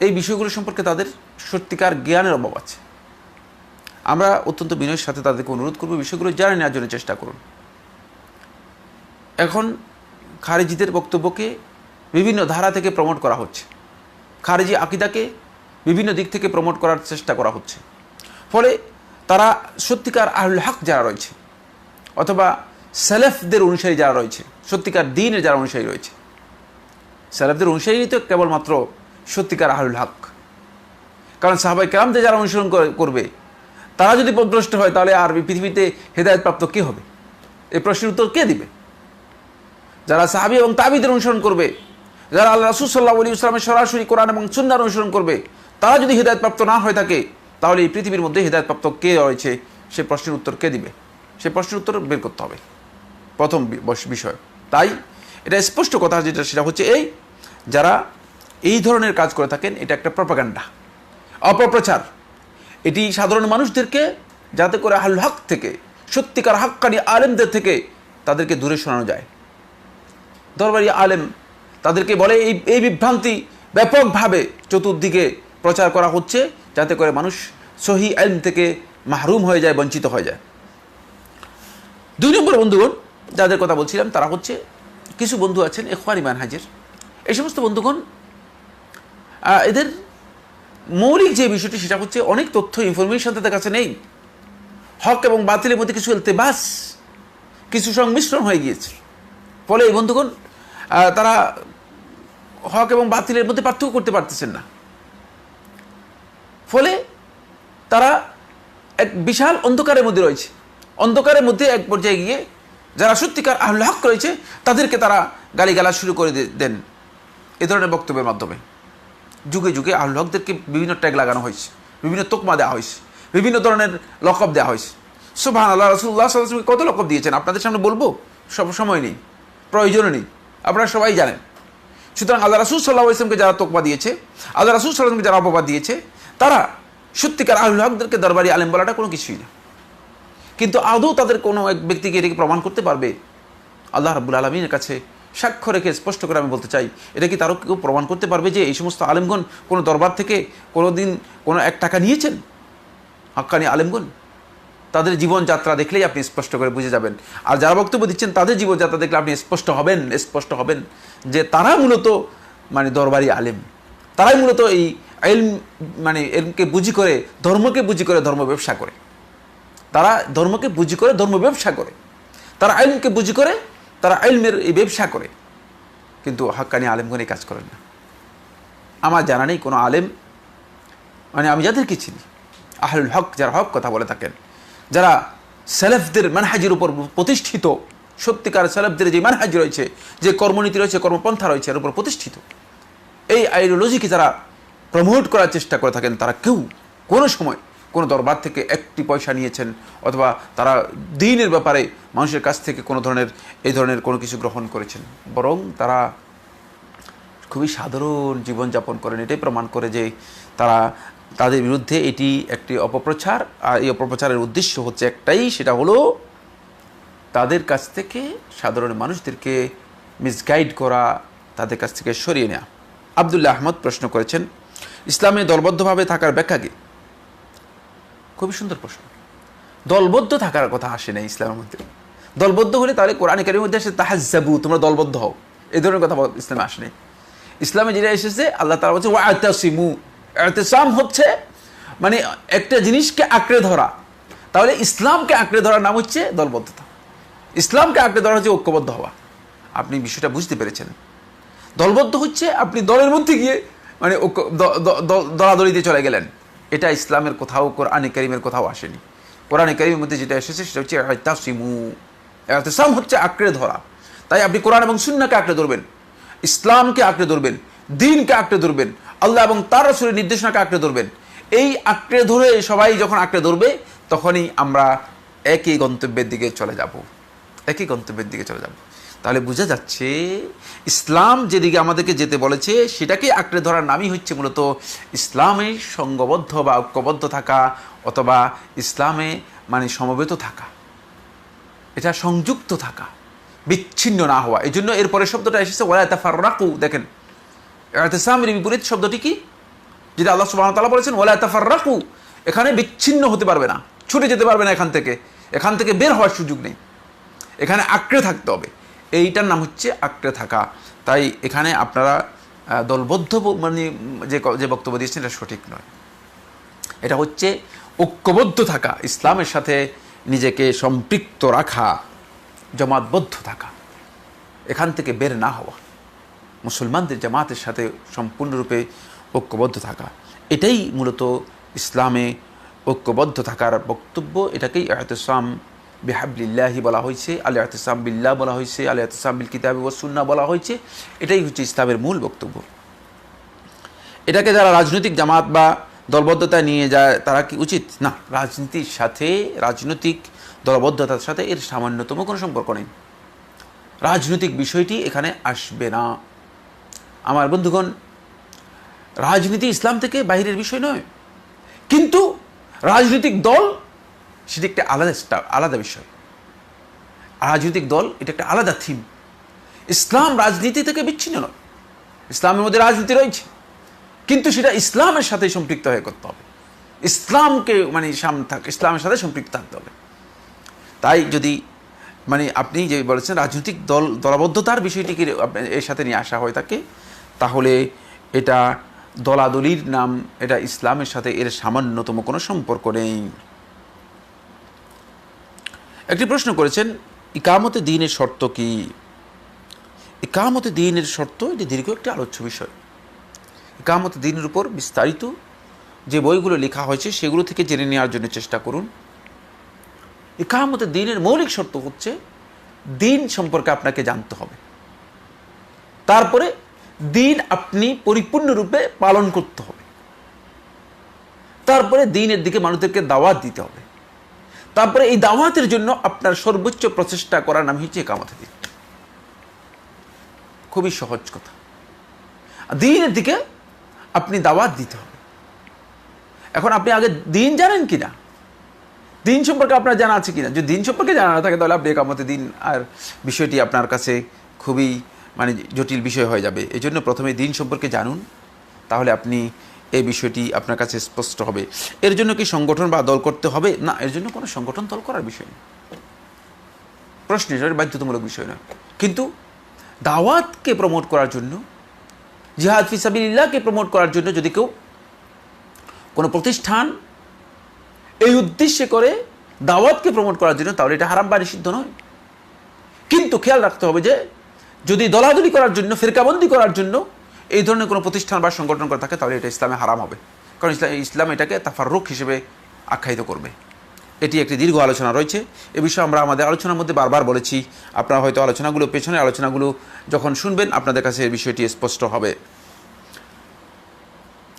এই বিষয়গুলো সম্পর্কে তাদের সত্যিকার জ্ঞানের অভাব আছে। আমরা অত্যন্ত বিনয়ের সাথে তাদেরকে অনুরোধ করব, বিষয়গুলো জানে নেওয়ার জন্য চেষ্টা করুন। এখন খারিজিদের বক্তব্যকে বিভিন্ন ধারা থেকে প্রমোট করা হচ্ছে, খারিজি আকিদাকে বিভিন্ন দিক থেকে প্রমোট করার চেষ্টা করা হচ্ছে। ফলে তারা সত্যিকার আহলুল হক যারা রয়েছে অথবা সালাফদের অনুসারী যারা রয়েছে, সত্যিকার দ্বীনের যারা অনুসারী রয়েছে, সালাফদের অনুসারী তো কেবলমাত্র সত্যিকার আহলুল হক। কারণ সাহাবায়ে কেরামদের যারা অনুসরণ করবে তারা যদি পথভ্রষ্ট হয়, তাহলে আর পৃথিবীতে হেদায়েতপ্রাপ্ত কে হবে? এই প্রশ্নের উত্তর কে দিবে? যারা সাহাবী এবং তাবিদের অনুসরণ করবে, যারা আল্লাহ রাসূল সাল্লাল্লাহু আলাইহি ওয়াসাল্লামের সরাসরি কোরআন এবং সুন্নাহর অনুসরণ করবে, তারা যদি হেদায়েতপ্রাপ্ত না হয়ে থাকে, তাহলে এই পৃথিবীর মধ্যে হেদায়েতপ্রাপ্ত কে রয়েছে সে প্রশ্নের উত্তর কে দিবে? সে প্রশ্নের উত্তর বের করতে হবে, প্রথম বিষয়। তাই এটা স্পষ্ট কথা যেটা, সেটা হচ্ছে এই, যারা এই ধরনের কাজ করে থাকেন, এটা একটা প্রপাগান্ডা, অপপ্রচার। এটি সাধারণ মানুষদেরকে যাতে করে আহলুল হক থেকে, সত্যিকার হাক্কানি আলেমদের থেকে তাদেরকে দূরে সরানো যায়। দরবারি আলেম তাদেরকে বলে এই বিভ্রান্তি ব্যাপকভাবে চতুর্দিকে প্রচার করা হচ্ছে, যাতে করে মানুষ সহি ইলম থেকে মাহরুম হয়ে যায়, বঞ্চিত হয়ে যায়। 2 নম্বর বন্ধুগণ যাদের কথা বলছিলাম, তারা হচ্ছে কিছু বন্ধু আছেন ইখওয়ানি মানহাজের। এই সমস্ত বন্ধুগণ এদের মৌলিক যে বিষয়টি, সেটা হচ্ছে অনেক তথ্য ইনফরমেশন তাদের কাছে নেই। হক এবং বাতিলের মধ্যে কিছু ইলতিবাস, কিছু সংমিশ্রণ হয়ে গিয়েছে। ফলে এই বন্ধুগণ তারা হক এবং বাতিলের মধ্যে পার্থক্য করতে পারতেছেন না। ফলে তারা এক বিশাল অন্ধকারের মধ্যে রয়েছে। অন্ধকারের মধ্যে এক পর্যায়ে গিয়ে যারা সত্যিকার আহলুল হক রয়েছে তাদেরকে তারা গালিগালাজ শুরু করে দেন এ ধরনের বক্তব্যের মাধ্যমে। যুগে যুগে আহলুল হকদেরকে বিভিন্ন ট্যাগ লাগানো হয়েছে, বিভিন্ন তোকমা দেওয়া হয়েছে, বিভিন্ন ধরনের লকব দেওয়া হয়েছে। সুবহানাল্লাহ, রাসূলুল্লাহ সাল্লাল্লাহু আলাইহি ওয়াসাল্লাম কত লকব দিয়েছেন, আপনাদের সামনে বলবো? সময় নেই, প্রয়োজনও নেই, আপনারা সবাই জানেন। সুতরাং আল্লাহ রাসূল সাল্লাল্লাহু আলাইহি ওয়াসাল্লামকে যারা তোকমা দিয়েছে, আল্লাহ রাসূল সাল্লাল্লাহু আলাইহি ওয়াসাল্লামকে যারা অপবাদ দিয়েছে, তারা সত্যিকার আহলুল হকদেরকে দরবারি আলেম বলাটা কোনো কিছুই না। কিন্তু আদৌ তাদের কোনো এক ব্যক্তিকে এটাকে প্রমাণ করতে পারবে? আল্লাহ রাব্বুল আলামিনের কাছে সাক্ষ্য রেখে স্পষ্ট করে আমি বলতে চাই, এটা কি তারও কেউ প্রমাণ করতে পারবে যে এই সমস্ত আলেমগণ কোনো দরবার থেকে কোনো দিন কোনো 1 টাকা নিয়েছেন? হাক্কানি আলেমগণ তাদের জীবনযাত্রা দেখলেই আপনি স্পষ্ট করে বুঝে যাবেন। আর যারা বক্তব্য দিচ্ছেন তাদের জীবনযাত্রা দেখলে আপনি স্পষ্ট হবেন যে তারা মূলত দরবারি আলেম, তারাই মূলত এই ইলম এলমকে বুঝি করে, ধর্মকে বুঝি করে ধর্ম ব্যবসা করে। তারা ধর্মকে বুঝি করে ধর্ম ব্যবসা করে, তারা ইলমকে বুঝি করে তারা ইলমের এই ব্যবসা করে। কিন্তু হাক্কানি আলেমগণ এই কাজ করেন না। আমার জানা নেই কোনো আলেম, মানে আমি যাদেরকে চিনি আহলুল হক, যারা হক কথা বলে থাকেন, যারা সালাফদের মানহাজের উপর প্রতিষ্ঠিত, সত্যিকার সালাফদের যে মানহাজ রয়েছে, যে কর্মনীতি রয়েছে, কর্মপন্থা রয়েছে, এর উপর প্রতিষ্ঠিত, এই আইডিওলজিকে যারা প্রমোট করার চেষ্টা করে থাকেন, তারা কেউ কোনো সময় কোনো দরবার থেকে একটি পয়সা নিয়েছেন অথবা তারা দ্বীনের ব্যাপারে মানুষের কাছ থেকে কোনো ধরনের এই ধরনের কোনো কিছু গ্রহণ করেছেন, বরং তারা খুবই সাধারণ জীবনযাপন করেন। এটাই প্রমাণ করে যে তারা, তাদের বিরুদ্ধে এটি একটি অপপ্রচার, আর এই অপপ্রচারের উদ্দেশ্য হচ্ছে একটাই, সেটা হলো তাদের কাছ থেকে সাধারণ মানুষদেরকে মিসগাইড করা, তাদের কাছ থেকে সরিয়ে নেওয়া। আবদুল্লাহ আহমদ প্রশ্ন করেছেন, ইসলামে দলবদ্ধভাবে থাকার ব্যাখ্যা কি? খুবই সুন্দর প্রশ্ন। দলবদ্ধ থাকার কথা আসে না ইসলামের মধ্যে। দলবদ্ধ হলে তাহলে কোরআনে কারীমের মধ্যে আসে তাহাজ্জাবু, তোমরা দলবদ্ধ হও, এই ধরনের কথা ইসলামে আসে নাই। ইসলামে যেটা এসেছে, আল্লাহ তাআলা বলছে ওয়াতাসিমু, ইতিসাম হচ্ছে মানে একটা জিনিসকে আঁকড়ে ধরা। তাহলে ইসলামকে আঁকড়ে ধরার নাম হচ্ছে দলবদ্ধতা, ইসলামকে আঁকড়ে ধরা হচ্ছে ঐক্যবদ্ধ হওয়া। আপনি বিষয়টা বুঝতে পেরেছেন? দলবদ্ধ হচ্ছে আপনি দলের মধ্যে গিয়ে মানে দলাদলিতে চলে গেলেন, এটা ইসলামের কোথাও, কোরআনে কারীমের কোথাও আসেনি। কোরআনে কারীমের মধ্যে যেটা এসেছে সেটা হচ্ছে ইতিসামু। ইতিসাম হচ্ছে আঁকড়ে ধরা। তাই আপনি কোরআন এবং সুন্নাহকে আঁকড়ে ধরবেন, ইসলামকে আঁকড়ে ধরবেন, দ্বীনকে আঁকড়ে ধরবেন, আল্লাহ এবং তার রাসূলের নির্দেশনাকে আঁকড়ে ধরবেন। এই আঁকড়ে ধরে সবাই যখন আঁকড়ে ধরবে, তখনই আমরা একই গন্তব্যের দিকে চলে যাব, একই গন্তব্যের দিকে চলে যাব। তাহলে বোঝা যাচ্ছে ইসলাম যেদিকে আমাদেরকে যেতে বলেছে সেটাকে আঁকড়ে ধরার নামই হচ্ছে মূলত ইসলামে সঙ্গবদ্ধ বা ঐক্যবদ্ধ থাকা, অথবা ইসলামে মানে সমবেত থাকা, এটা সংযুক্ত থাকা, বিচ্ছিন্ন না হওয়া। এই জন্য এরপরে শব্দটা এসেছে ওয়ালা তাফাররাকু। দেখেন, ইতিসামের বিপরীত শব্দটি কি? যেটা আল্লাহ সুবহানাহু ওয়া তাআলা বলেছেন ওয়ালা তাফাররাকু, এখানে বিচ্ছিন্ন হতে পারবে না, ছুটে যেতে পারবে না, এখান থেকে বের হওয়ার সুযোগ নেই, এখানে আঁকড়ে থাকতে হবে। এইটার নাম হচ্ছে আঁকড়ে থাকা। তাই এখানে আপনারা দলবদ্ধ মানে যে বক্তব্য দিয়েছেন এটা সঠিক নয়। এটা হচ্ছে ঐক্যবদ্ধ থাকা, ইসলামের সাথে নিজেকে সম্পৃক্ত রাখা, জামাতবদ্ধ থাকা, এখান থেকে বের না হওয়া, মুসলমানদের জামাতের সাথে সম্পূর্ণরূপে ঐক্যবদ্ধ থাকা, এটাই মূলত ইসলামে ঐক্যবদ্ধ থাকার বক্তব্য। এটাকেই ইতিসাম বিহাবলিল্লাহি বলা হয়েছে, আল ইতিসাম বিল্লাহ বলা হয়েছে, আল ইতিসাম বিল কিতাবি ওয়াস সুন্নাহ বলা হয়েছে। এটাই হচ্ছে ইসলামের মূল বক্তব্য। এটাকে যারা রাজনৈতিক জামাত বা দলবদ্ধতা নিয়ে যায়, তারা কি উচিত? না, রাজনীতির সাথে, রাজনৈতিক দলবদ্ধতার সাথে এর সামান্যতম কোনো সম্পর্ক নেই। রাজনৈতিক বিষয়টি এখানে আসবে না। আমার বন্ধুগণ, রাজনীতি ইসলাম থেকে বাইরের বিষয় নয়, কিন্তু রাজনৈতিক দল সেটি একটা আলাদা বিষয়। রাজনৈতিক দল এটা একটা আলাদা থিম। ইসলাম রাজনীতি থেকে বিচ্ছিন্ন নয়, ইসলামের মধ্যে রাজনীতি রয়েছে, কিন্তু সেটা ইসলামের সাথে সম্পৃক্ত হয়ে করতে হবে, ইসলামকে মানে ইসলামের সাথে সম্পৃক্ত থাকতে হবে। তাই যদি মানে আপনি যে বলেছেন রাজনৈতিক দলবদ্ধতার বিষয়টিকে এর সাথে নিয়ে আসা হয় থাকে, তাহলে এটা দলাদলির নাম, এটা ইসলামের সাথে এর সামান্যতম কোনো সম্পর্ক নেই। একটি প্রশ্ন করেছেন, ইকামতে দ্বীনের শর্ত কি? ইকামতে দ্বীনের শর্ত, এটি দীর্ঘ একটি আলোচ্য বিষয়। ইকামতে দ্বীনের উপর বিস্তারিত যে বইগুলো লেখা হয়েছে সেগুলো থেকে জেনে নেওয়ার জন্য চেষ্টা করুন। ইকামতে দ্বীনের মৌলিক শর্ত হচ্ছে দ্বীন সম্পর্কে আপনাকে জানতে হবে, তারপরে দ্বীন আপনি পরিপূর্ণরূপে পালন করতে হবে, তারপরে দ্বীনের দিকে মানুষদেরকে দাওয়াত দিতে হবে, তারপরে এই দাওয়াতের জন্য আপনার সর্বোচ্চ প্রচেষ্টা করার নাম হচ্ছে ইকামতে দ্বীন। খুবই সহজ কথা। দ্বীনের দিকে আপনি দাওয়াত দিতে হবে। এখন আপনি আগে দ্বীন জানেন কিনা, দ্বীন সম্পর্কে আপনার জানা আছে কিনা? যদি দ্বীন সম্পর্কে জানা না থাকে, তাহলে আপনি ইকামতে দ্বীন আর বিষয়টি আপনার কাছে খুবই মানে জটিল বিষয় হয়ে যাবে। এই জন্য প্রথমে দ্বীন সম্পর্কে জানুন, তাহলে আপনি এই বিষয়টি আপনার কাছে স্পষ্ট হবে। এর জন্য কি সংগঠন বা দল করতে হবে? না, এর জন্য কোনো সংগঠন দল করার বিষয় নেই, প্রশ্ন বাধ্যতামূলক বিষয় নয়। কিন্তু দাওয়াতকে প্রমোট করার জন্য, জিহাদ ফি সাবিলিল্লাহকে প্রমোট করার জন্য যদি কেউ কোনো প্রতিষ্ঠান এই উদ্দেশ্যে করে দাওয়াতকে প্রমোট করার জন্য, তাহলে এটা হারাম বা নিষিদ্ধ নয়। কিন্তু খেয়াল রাখতে হবে যে যদি দলাদলি করার জন্য, ফিরকাবন্দি করার জন্য, এই ধরনের কোনো প্রতিষ্ঠান বা সংগঠন করে থাকে তাহলে এটা ইসলামে হারাম হবে, কারণ ইসলাম এটাকে তাফাররুক হিসেবে আখ্যায়িত করবে। এটি একটি দীর্ঘ আলোচনা রয়েছে, এ বিষয়ে আমরা আমাদের আলোচনার মধ্যে বারবার বলেছি। আপনারা হয়তো পেছনের আলোচনাগুলো যখন শুনবেন আপনাদের কাছে এই বিষয়টি স্পষ্ট হবে।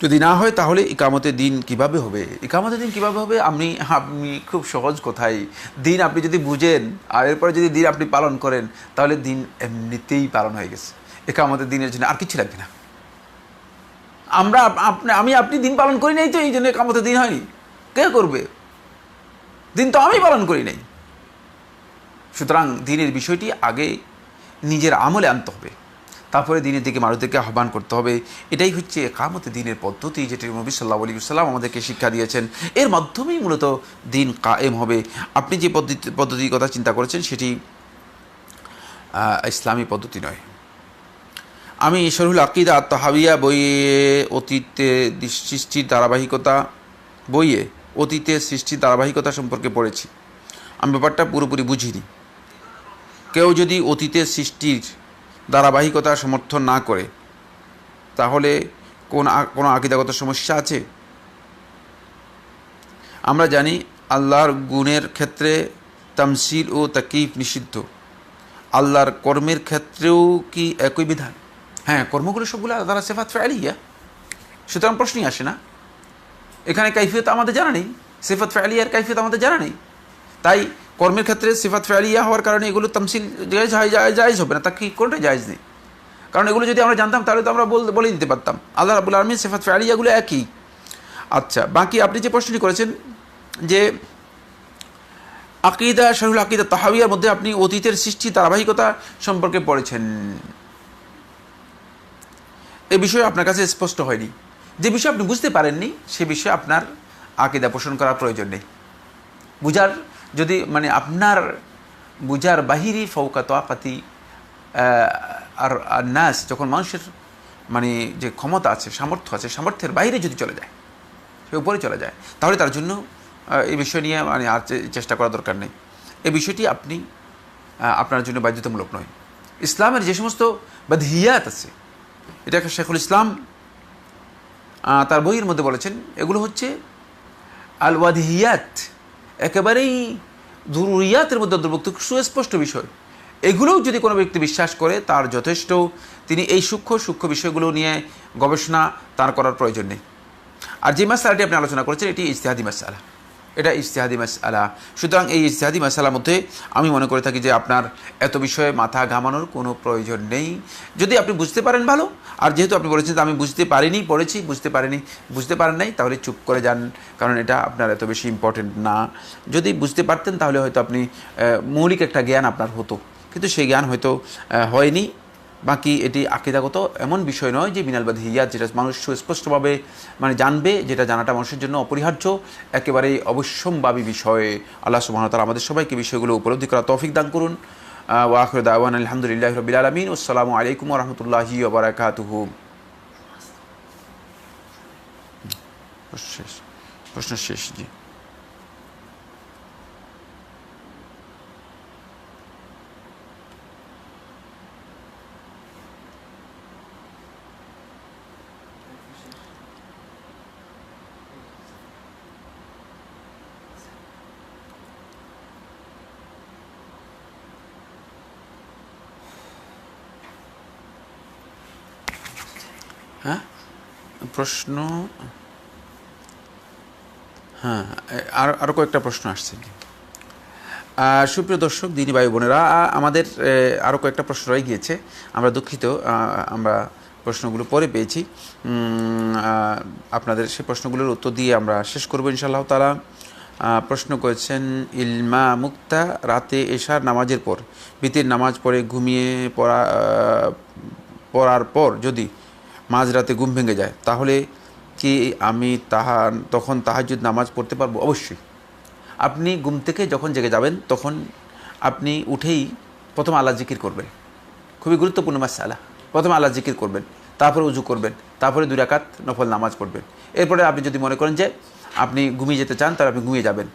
যদি না হয় তাহলে ইকামতের দিন কিভাবে হবে? ইকামতের দিন কিভাবে হবে? আপনি খুব সহজ কথাই, দিন আপনি যদি বুঝেন আর এরপরে যদি দিন আপনি পালন করেন তাহলে দিন এমনিতেই পালন হয়ে গেছে। ইকামতের দিনের জন্য আর কিছু লাগবে না। আপনি দিন পালন করি নাই, তো এই জন্য ইকামতের দিন হয়নি। কে করবে? দিন তো আমি পালন করি নাই। সুতরাং দিনের বিষয়টি আগে নিজের আমলে আনতে হবে, তারপরে দিনের দিকে মানুষদেরকে আহ্বান করতে হবে। এটাই হচ্ছে ইকামতে দিনের পদ্ধতি, যেটি নবী সাল্লাল্লাহু আলাইহি ওয়াসাল্লাম আমাদেরকে শিক্ষা দিয়েছেন। এর মাধ্যমেই মূলত দিন কায়েম হবে। আপনি যে পদ্ধতির কথা চিন্তা করেছেন সেটি ইসলামী পদ্ধতি নয়। আমি শরহুল আকিদা আত-তাহাবিয়া অতীতে সৃষ্টির ধারাবাহিকতা সম্পর্কে পড়েছি। আমি ব্যাপারটা পুরোপুরি বুঝিনি। কেউ যদি অতীতের সৃষ্টির ধারাবাহিকতা সমর্থন না করে তাহলে কোনো আকিদাগত সমস্যা আছে? আমরা জানি আল্লাহর গুণের ক্ষেত্রে তামসিল ও তাকিফ নিষিদ্ধ। আল্লাহর কর্মের ক্ষেত্রেও কি একই বিধান? হ্যাঁ, কর্মগুলো সবগুলো আল্লাহর সিফাত ফাইলিয়া, সুতরাং প্রশ্নই আসে না। এখানে কাইফিয়ত আমাদের জানা নেই, সিফাত ফাইলিয়ার কাইফিয়ত আমাদের জানা নেই। তাই কর্মের ক্ষেত্রে সিফাত ফাইলিয়া হওয়ার কারণে এগুলো তামসিল জায়েজ হবে না, তা কি কোনটাই জায়েজ নেই। কারণ এগুলো যদি আমরা জানতাম তাহলে তো আমরা বলে দিতে পারতাম আল্লাহ রাব্বুল আলামিন সিফাত ফাইলিয়াগুলো একই। আচ্ছা, বাকি আপনি যে প্রশ্নটি করেছেন যে শরহুল আকিদা তাহাবিয়ার মধ্যে আপনি অতীতের সৃষ্টি ধারাবাহিকতা সম্পর্কে পড়েছেন, এ বিষয়ে আপনার কাছে স্পষ্ট হয়নি। যে বিষয়ে আপনি বুঝতে পারেননি সে বিষয়ে আপনার আকিদা পোষণ করার প্রয়োজন নেই। যদি আপনার বুঝার বাহিরি ফৌকা তাকাতি আর নাস, যখন মানুষের যে ক্ষমতা আছে, সামর্থ্য আছে, সামর্থ্যের বাইরে যদি চলে যায়, সে উপরে চলে যায়, তাহলে তার জন্য এই বিষয় নিয়ে আর চেষ্টা করা দরকার নেই। এই বিষয়টি আপনার জন্য বাধ্যতামূলক নয়। ইসলামের যে সমস্ত বাদহিয়াত আছে, এটা শেখুল ইসলাম তার বইয়ের মধ্যে বলেছেন, এগুলো হচ্ছে আল ওয়াদহিয়াত, একেবারেই জরুরিয়াতের মধ্যে অন্তর্ভুক্ত, সুস্পষ্ট বিষয়। এগুলোও যদি কোনো ব্যক্তি বিশ্বাস করে তার যথেষ্ট, তিনি এই সূক্ষ্ম বিষয়গুলো নিয়ে গবেষণা তার করার প্রয়োজন নেই। আর যে মাসআলাটি আপনি আলোচনা করেছেন এটি ইজতিহাদি মাসআলা, এটা ইজতিহাদি মাসআলা। সুতরাং এই ইজতিহাদি মাসআলার মধ্যে আমি মনে করে থাকি যে আপনার এত বিষয়ে মাথা ঘামানোর কোনো প্রয়োজন নেই। যদি আপনি বুঝতে পারেন ভালো, আর যেহেতু আপনি বলেছেন আমি বুঝতে পারিনি, পড়েছি, বুঝতে পারেন নাই, তাহলে চুপ করে যান, কারণ এটা আপনার এত বেশি ইম্পর্টেন্ট না। যদি বুঝতে পারতেন তাহলে হয়তো আপনি মৌলিক একটা জ্ঞান আপনার হতো, কিন্তু সেই জ্ঞান হয়তো হয়নি। বাকি এটি আকিদাগত এমন বিষয় নয় যে মিনাল বাদহিয়াত, যেটা মানুষ সুস্পষ্টভাবে জানবে, যেটা জানাটা মানুষের জন্য অপরিহার্য, একেবারেই অবশ্যম্ভাবী বিষয়। আল্লাহ সুবহানাহু ওয়া তাআলা আমাদের সবাইকে বিষয়গুলো উপলব্ধি করার তৌফিক দান করুন। ওয়া আখিরু দাওয়ানা আলহামদুলিল্লাহি রাব্বিল আলামিন। আসসালামু আলাইকুম ওয়া রাহমাতুল্লাহি ওয়া বারাকাতুহু। প্রশ্ন শেষ। জি, হ্যাঁ, প্রশ্ন, হ্যাঁ, আরও কয়েকটা প্রশ্ন আসছে। সুপ্রিয় দর্শক, দিনী ভাই বোনেরা, আমাদের আরও কয়েকটা প্রশ্ন রয়ে গিয়েছে, আমরা দুঃখিত, আমরা প্রশ্নগুলো পরে পেয়েছি। আপনাদের সেই প্রশ্নগুলোর উত্তর দিয়ে আমরা শেষ করবো ইনশাআল্লাহ তাআলা। প্রশ্ন করেছেন ইলমা মুক্তা, রাতে এশার নামাজের পর বিতির নামাজ পড়ে ঘুমিয়ে পড়ার পর যদি মাঝরাতে ঘুম ভেঙে যায় তাহলে কি আমি তখন তাহাজ্জুদ নামাজ পড়তে পারবো? অবশ্যই। আপনি ঘুম থেকে যখন জেগে যাবেন তখন আপনি উঠেই প্রথম আল্লাহ জিকির করবেন, খুবই গুরুত্বপূর্ণ মাসআলা। প্রথমে আল্লাহ জিকির করবেন, তারপরে উজু করবেন, তারপরে 2 রাকাত নফল নামাজ পড়বেন। এরপরে আপনি যদি মনে করেন যে আপনি ঘুমিয়ে যেতে চান তাহলে আপনি ঘুমিয়ে যাবেন,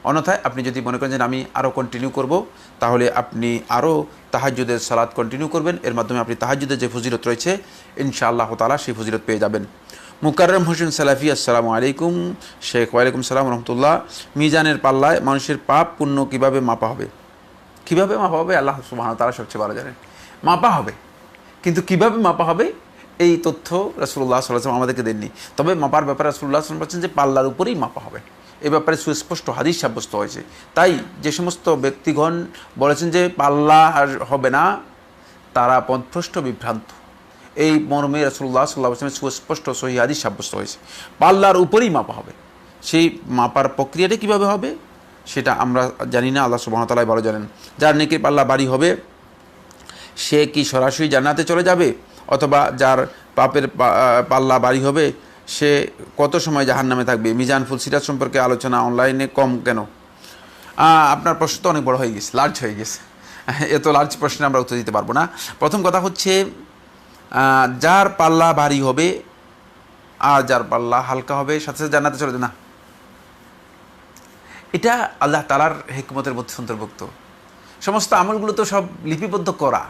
অন্যথায় আপনি যদি মনে করেন যে আমি আরও কন্টিনিউ করব, তাহলে আপনি আরও তাহাজ্জুদের সালাত কন্টিনিউ করবেন। এর মাধ্যমে আপনি তাহাজ্জুদের যে ফজিলত রয়েছে ইনশাআল্লাহ তাআলা সেই ফজিলত পেয়ে যাবেন। মুকাররম হোসেন সালাফি, আসসালামু আলাইকুম শেখ। ওয়ালাইকুম সালাম রহমতুল্লাহ। মিজানের পাল্লায় মানুষের পাপ পুণ্য কীভাবে মাপা হবে? কীভাবে মাপা হবে আল্লাহ সুবহানাহু ওয়া তাআলা সবচেয়ে ভালো জানেন। মাপা হবে, কিন্তু কীভাবে মাপা হবে এই তথ্য রাসূলুল্লাহ সাল্লাল্লাহু আলাইহি ওয়াসাল্লাম আমাদেরকে দেননি। তবে মাপার ব্যাপারে রাসূলুল্লাহ সাল্লাল্লাহু আলাইহি ওয়াসাল্লাম বলছেন যে পাল্লার উপরেই মাপা হবে। এ ব্যাপারে সুস্পষ্ট হাদিস সাব্যস্ত হয়েছে। তাই যে সমস্ত ব্যক্তিগণ বলেছেন যে পাল্লা আর হবে না, তারা পথভ্রষ্ট, বিভ্রান্ত। এই মর্মে রাসূলুল্লাহ সাল্লাল্লাহু আলাইহি ওয়াসাল্লামের সুস্পষ্ট সহিহ হাদিস সাব্যস্ত হয়েছে, পাল্লার উপরেই মাপা হবে। সেই মাপার প্রক্রিয়াটা কীভাবে হবে সেটা আমরা জানি না, আল্লাহ সুবহানাহু ওয়া তাআলা ভালো জানেন। যার নেকির পাল্লা ভারী হবে সে কি সরাসরি জান্নাতে চলে যাবে, অথবা যার পাপের পাল্লা ভারী হবে সে কত সময় জাহান্নামে থাকবে? মিজান ফুলসিরাত সম্পর্কে আলোচনা অনলাইনে কম কেন? আপনার প্রশ্ন তো অনেক বড় হয়ে গেছে, লার্জ হয়ে গেছে। এত লার্জ প্রশ্নে আমরা উত্তর দিতে পারবো না। প্রথম কথা হচ্ছে, যার পাল্লা ভারী হবে আর যার পাল্লা হালকা হবে সাথে সাথে জান্নাতে চলে যাবে না, এটা আল্লাহ তাআলার হিকমতের মধ্যে অন্তর্ভুক্ত। সমস্ত আমলগুলো তো সব লিপিবদ্ধ করা,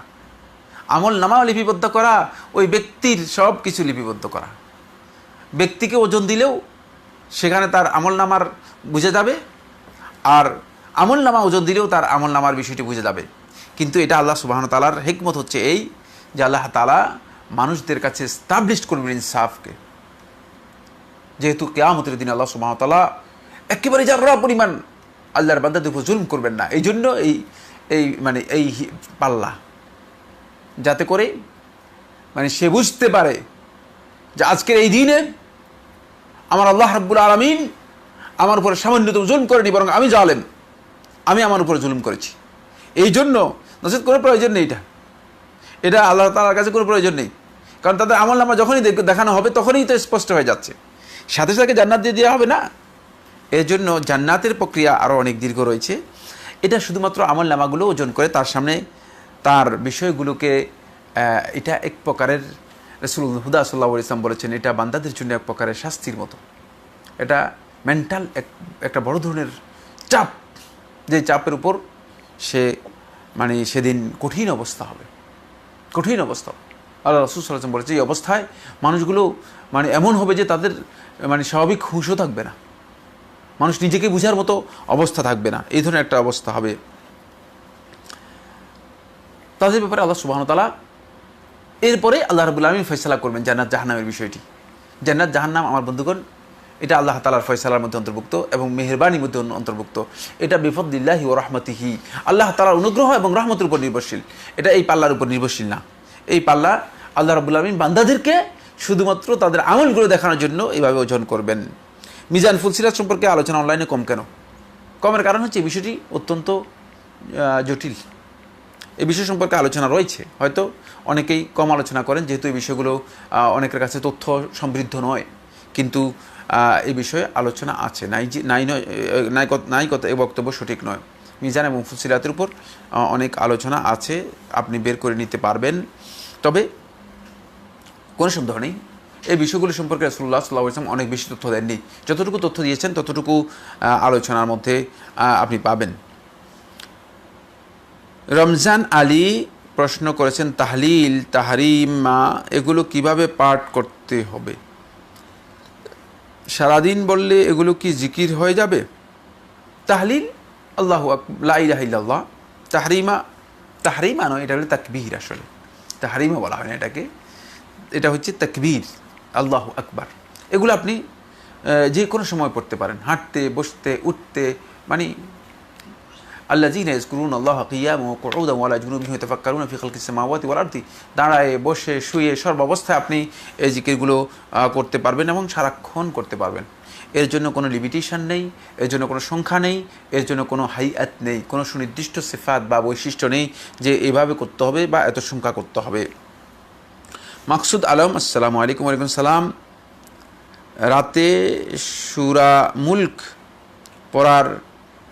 আমল নামাও লিপিবদ্ধ করা, ওই ব্যক্তির সব কিছু লিপিবদ্ধ করা। ব্যক্তিকে ওজন দিলেও সেখানে তার আমল নামার বুঝে যাবে, আর আমল নামা ওজন দিলেও তার আমল নামার বিষয়টি বুঝে যাবে। কিন্তু এটা আল্লাহ সুবহানাহু ওয়া তাআলার হিকমত হচ্ছে এই যে আল্লাহ তাআলা মানুষদের কাছে এস্টাবলিশ করবেন ইনসাফকে। যেহেতু কিয়ামতের দিন আল্লাহ সুবহানাহু ওয়া তাআলা একেবারে যারা পরিমাণ আল্লাহর বান্দাদের উপর জুলুম করবেন না, এই জন্য এই পাল্লা, যাতে করে সে বুঝতে পারে যে আজকের এই দিনে আমার আল্লাহ রাব্বুল আলামিন আমার উপরে সামান্যতম জুলুম করেনি, বরং আমি জালেম, আমি আমার উপরে জুলুম করেছি। এই জন্য নসিহত কোনো প্রয়োজন নেই, এটা আল্লাহ তাআলার কাছে কোনো প্রয়োজন নেই, কারণ তাদের আমলনামা যখনই দেখানো হবে তখনই তো স্পষ্ট হয়ে যাচ্ছে। সাথে সাথে জান্নাত দিয়ে দেওয়া হবে না, এর জন্য জান্নাতের প্রক্রিয়া আরও অনেক দীর্ঘ রয়েছে। এটা শুধুমাত্র আমলনামাগুলো ওজন করে তার সামনে তার বিষয়গুলোকে, এটা এক প্রকারের রাসূলুল হুদা সাল্লাল্লাহু আলাইহি ওয়াসাল্লাম বলেছেন এটা বান্দাদের জন্য এক প্রকারের শাস্তির মতো। এটা মেন্টাল একটা বড় ধরনের চাপ, যে চাপের উপর সে সেদিন কঠিন অবস্থা হবে, কঠিন অবস্থা। আল্লাহ রাসূল সাল্লাল্লাহু আলাইহি ওয়াসাল্লাম বলেছে এই অবস্থায় মানুষগুলো এমন হবে যে তাদের স্বাভাবিক হুঁশও থাকবে না, মানুষ নিজেকে বুঝার মতো অবস্থা থাকবে না, এই ধরনের একটা অবস্থা হবে। তাদের ব্যাপারে আল্লাহ সুবহানাহু ওয়া তাআলা এরপরে আল্লাহ রাব্বুল আলামিন ফয়সালা করবেন জান্নাত জাহান্নামের বিষয়টি। জান্নাত জাহান্নাম আমার বন্ধুগণ এটা আল্লাহ তাআলার ফয়সালার মধ্যে অন্তর্ভুক্ত এবং মেহেরবানির মধ্যে অন্তর্ভুক্ত। এটা বিফদলিল্লাহি ওয়া রাহমাতিহি, আল্লাহ তাআলার অনুগ্রহ এবং রহমতের উপর নির্ভরশীল। এটা এই পাল্লার উপর নির্ভরশীল না। এই পাল্লা আল্লাহ রাব্বুল আলামিন বান্দাদেরকে শুধুমাত্র তাদের আমলগুলো দেখানোর জন্য এইভাবে ওজন করবেন। মিজান ফুলসিরাত সম্পর্কে আলোচনা অনলাইনে কম কেন? কমের কারণ হচ্ছে এই বিষয়টি অত্যন্ত জটিল। এই বিষয় সম্পর্কে আলোচনা রয়েছে, হয়তো অনেকেই কম আলোচনা করেন যেহেতু এই বিষয়গুলো অনেকের কাছে তথ্য সমৃদ্ধ নয়, কিন্তু এই বিষয়ে আলোচনা আছে, নাই কথা এই বক্তব্য সঠিক নয়। মিজান এবং ফুলসিরাতের উপর অনেক আলোচনা আছে, আপনি বের করে নিতে পারবেন। তবে কোনো সন্দেহ নেই এই বিষয়গুলো সম্পর্কে রাসূলুল্লাহ সাল্লাল্লাহু আলাইহি ওয়াসাল্লাম অনেক বেশি তথ্য দেননি। যতটুকু তথ্য দিয়েছেন ততটুকু আলোচনার মধ্যে আপনি পাবেন। রমজান আলী প্রশ্ন করেছেন তাহলিল, তাহরিমা এগুলো কিভাবে পাঠ করতে হবে? সারাদিন বললে এগুলো কি জিকির হয়ে যাবে? তাহলিল আল্লাহু আকবার, লা ইলাহা ইল্লাল্লাহ। তাহরিমা নয়, এটা হলো তাকবীর। আসলে তাহরিমা বলা হয় না এটাকে, এটা হচ্ছে তাকবীর, আল্লাহু আকবার। এগুলো আপনি যে কোনো সময় পড়তে পারেন, হাঁটতে, বসতে, উঠতে, আল্লাযীনা ইয়াযকুরুনা আল্লাহা কিয়ামান ওয়া কুউদান ওয়া আলা জুনুবিহিম ইয়াতাফাক্কারুনা ফি খালকিস সামাওয়াতি ওয়াল আরদি। দাঁড়ায়, বসে, শুয়ে, সর্বাবস্থায় আপনি এই জিকিরগুলো করতে পারবেন এবং সারাক্ষণ করতে পারবেন। এর জন্য কোনো লিমিটেশন নেই, এর জন্য কোনো সংখ্যা নেই, এর জন্য কোনো হাইয়াত নেই, কোনো সুনির্দিষ্ট সিফাত বা বৈশিষ্ট্য নেই যে এভাবে করতে হবে বা এত সংখ্যা করতে হবে। মাকসুদ আলম, আসসালামু আলাইকুম। ওয়ালাইকুম সালাম। রাতে সূরা মুলক পড়ার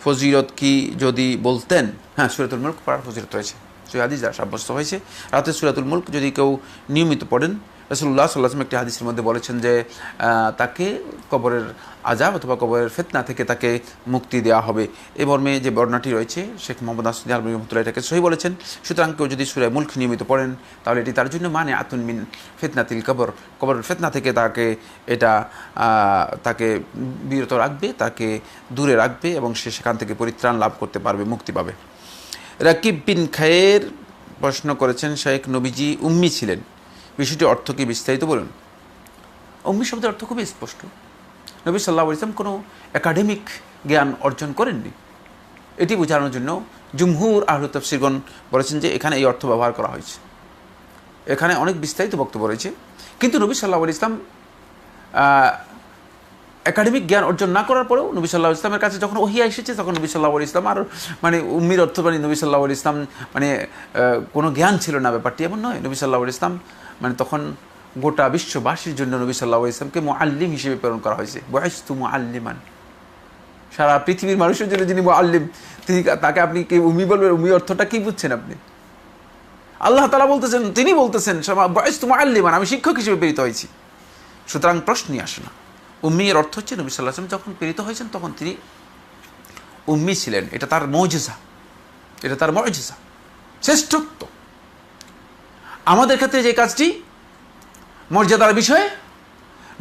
ফজিলত কি যদি বলতেন? হ্যাঁ, সূরাতুল মুলক পড়ার ফজিলত রয়েছে, সহিহ হাদিস দ্বারা সাব্যস্ত হয়েছে। রাতে সূরাতুল মুলক যদি কেউ নিয়মিত পড়েন রাসূলুল্লাহ সাল্লাল্লাহু আলাইহি ওয়াসাল্লাম একটি হাদিসের মধ্যে বলেছেন যে তাকে কবরের আযাব অথবা কবরের ফিতনা থেকে তাকে মুক্তি দেওয়া হবে। এই মর্মে যে বর্ণনাটি রয়েছে শেখ মোহাম্মদ নাসিরুদ্দিন আলবনী রহমাতুল্লাহ এটাকে সহিহ বলেছেন। সুতরাং কেউ যদি সূরা মুলক নিয়মিত পড়েন তাহলে এটি তার জন্য মানে আতুন মিন ফিতনাতিল কবর, কবরের ফিতনা থেকে তাকে বিরত রাখবে, তাকে দূরে রাখবে এবং সে সেখান থেকে পরিত্রাণ লাভ করতে পারবে, মুক্তি পাবে। রাকিব বিন খায়ের প্রশ্ন করেছেন, শেখ নবীজি উম্মি ছিলেন, বিষয়টি অর্থ কি বিস্তারিত বলুন। উম্মি শব্দের অর্থ খুবই স্পষ্ট। নবী সাল্লাল্লাহু আলাইহি ওয়াসাল্লাম কোনো একাডেমিক জ্ঞান অর্জন করেননি। এটি বোঝানোর জন্য জুমহুর আহলে তাফসীরগণ বলেছেন যে এখানে এই অর্থ ব্যবহার করা হয়েছে। এখানে অনেক বিস্তারিত বক্তব্য রয়েছে, কিন্তু নবী সাল্লাল্লাহু আলাইহি ওয়াসাল্লাম একাডেমিক জ্ঞান অর্জন না করার পরেও নবী সাল্লাল্লাহু আলাইহি ওয়াসাল্লামের কাছে যখন ওহী এসেছে তখন নবী সাল্লাল্লাহু আলাইহি ওয়াসাল্লাম আর উম্মির অর্থ নবী সাল্লাল্লাহু আলাইহি ওয়াসাল্লাম কোনো জ্ঞান ছিল না, ব্যাপারটি এমন নয়। নবী সাল্লাল্লাহু আলাইহি ওয়াসাল্লাম তখন গোটা বিশ্ববাসীর জন্য নবী সাল্লাল্লাহু আলাইহি ওয়াসাল্লামকে মুআল্লিম হিসেবে প্রেরণ করা হয়েছে। বুইস্তু মুআল্লিমান, সারা পৃথিবীর মানুষের জন্য যিনি মুআল্লিম, তাকে আপনি কি উম্মি বলবেন? উম্মি অর্থটা কি বুঝছেন আপনি? আল্লাহ তাআলা বলতেছেন, তিনি বলতেছেন বুইস্তু মুআল্লিমান, আমি শিক্ষক হিসেবে প্রেরিত হয়েছি। সুতরাং প্রশ্নই আসে না। উম্মির অর্থ হচ্ছে নবী সাল্লাল্লাহু আলাইহি ওয়াসাল্লাম যখন প্রেরিত হয়েছেন তখন তিনি উম্মি ছিলেন। এটা তার মুজিজা, এটা তার মুজিজা, শ্রেষ্ঠত্ব। আমাদের ক্ষেত্রে যে কাজটি মর্যাদার বিষয়,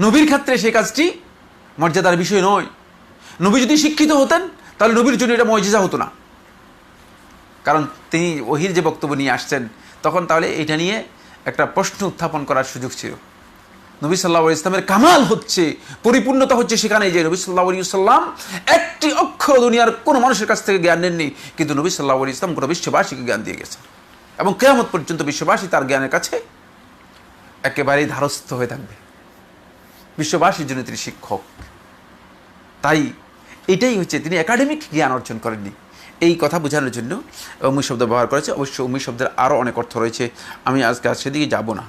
নবীর ক্ষেত্রে সেই কাজটি মর্যাদার বিষয় নয়। নবী যদি শিক্ষিত হতেন তাহলে নবীর জন্য এটা মুজিজা হতো না, কারণ তিনি ওহীর যে বক্তব্য নিয়ে আসছেন তখন তাহলে এটা নিয়ে একটা প্রশ্ন উত্থাপন করার সুযোগ ছিল। নবী সাল্লাল্লাহু আলাইহি ওয়াসাল্লামের কামাল হচ্ছে, পরিপূর্ণতা হচ্ছে সেখানে যে নবী সাল্লাল্লাহু আলাইহি ওয়াসাল্লাম একটি অক্ষর দুনিয়ার কোনো মানুষের কাছ থেকে জ্ঞান নেননি, কিন্তু নবী সাল্লাল্লাহু আলাইহি ওয়াসাল্লাম গোটা বিশ্ববাসীকে জ্ঞান দিয়ে গেছেন এবং কিয়ামত পর্যন্ত বিশ্ববাসী তার জ্ঞানের কাছে একেবারেই ধারস্থ হয়ে থাকবে। বিশ্ববাসীর জন্য তিনি শিক্ষক। তাই এটাই হচ্ছে, তিনি একাডেমিক জ্ঞান অর্জন করেননি। এই কথা বোঝানোর জন্য উম্মি শব্দ ব্যবহার করেছে। অবশ্য উম্মি শব্দের আরও অনেক অর্থ রয়েছে, আমি আজকে সেদিকে যাব না।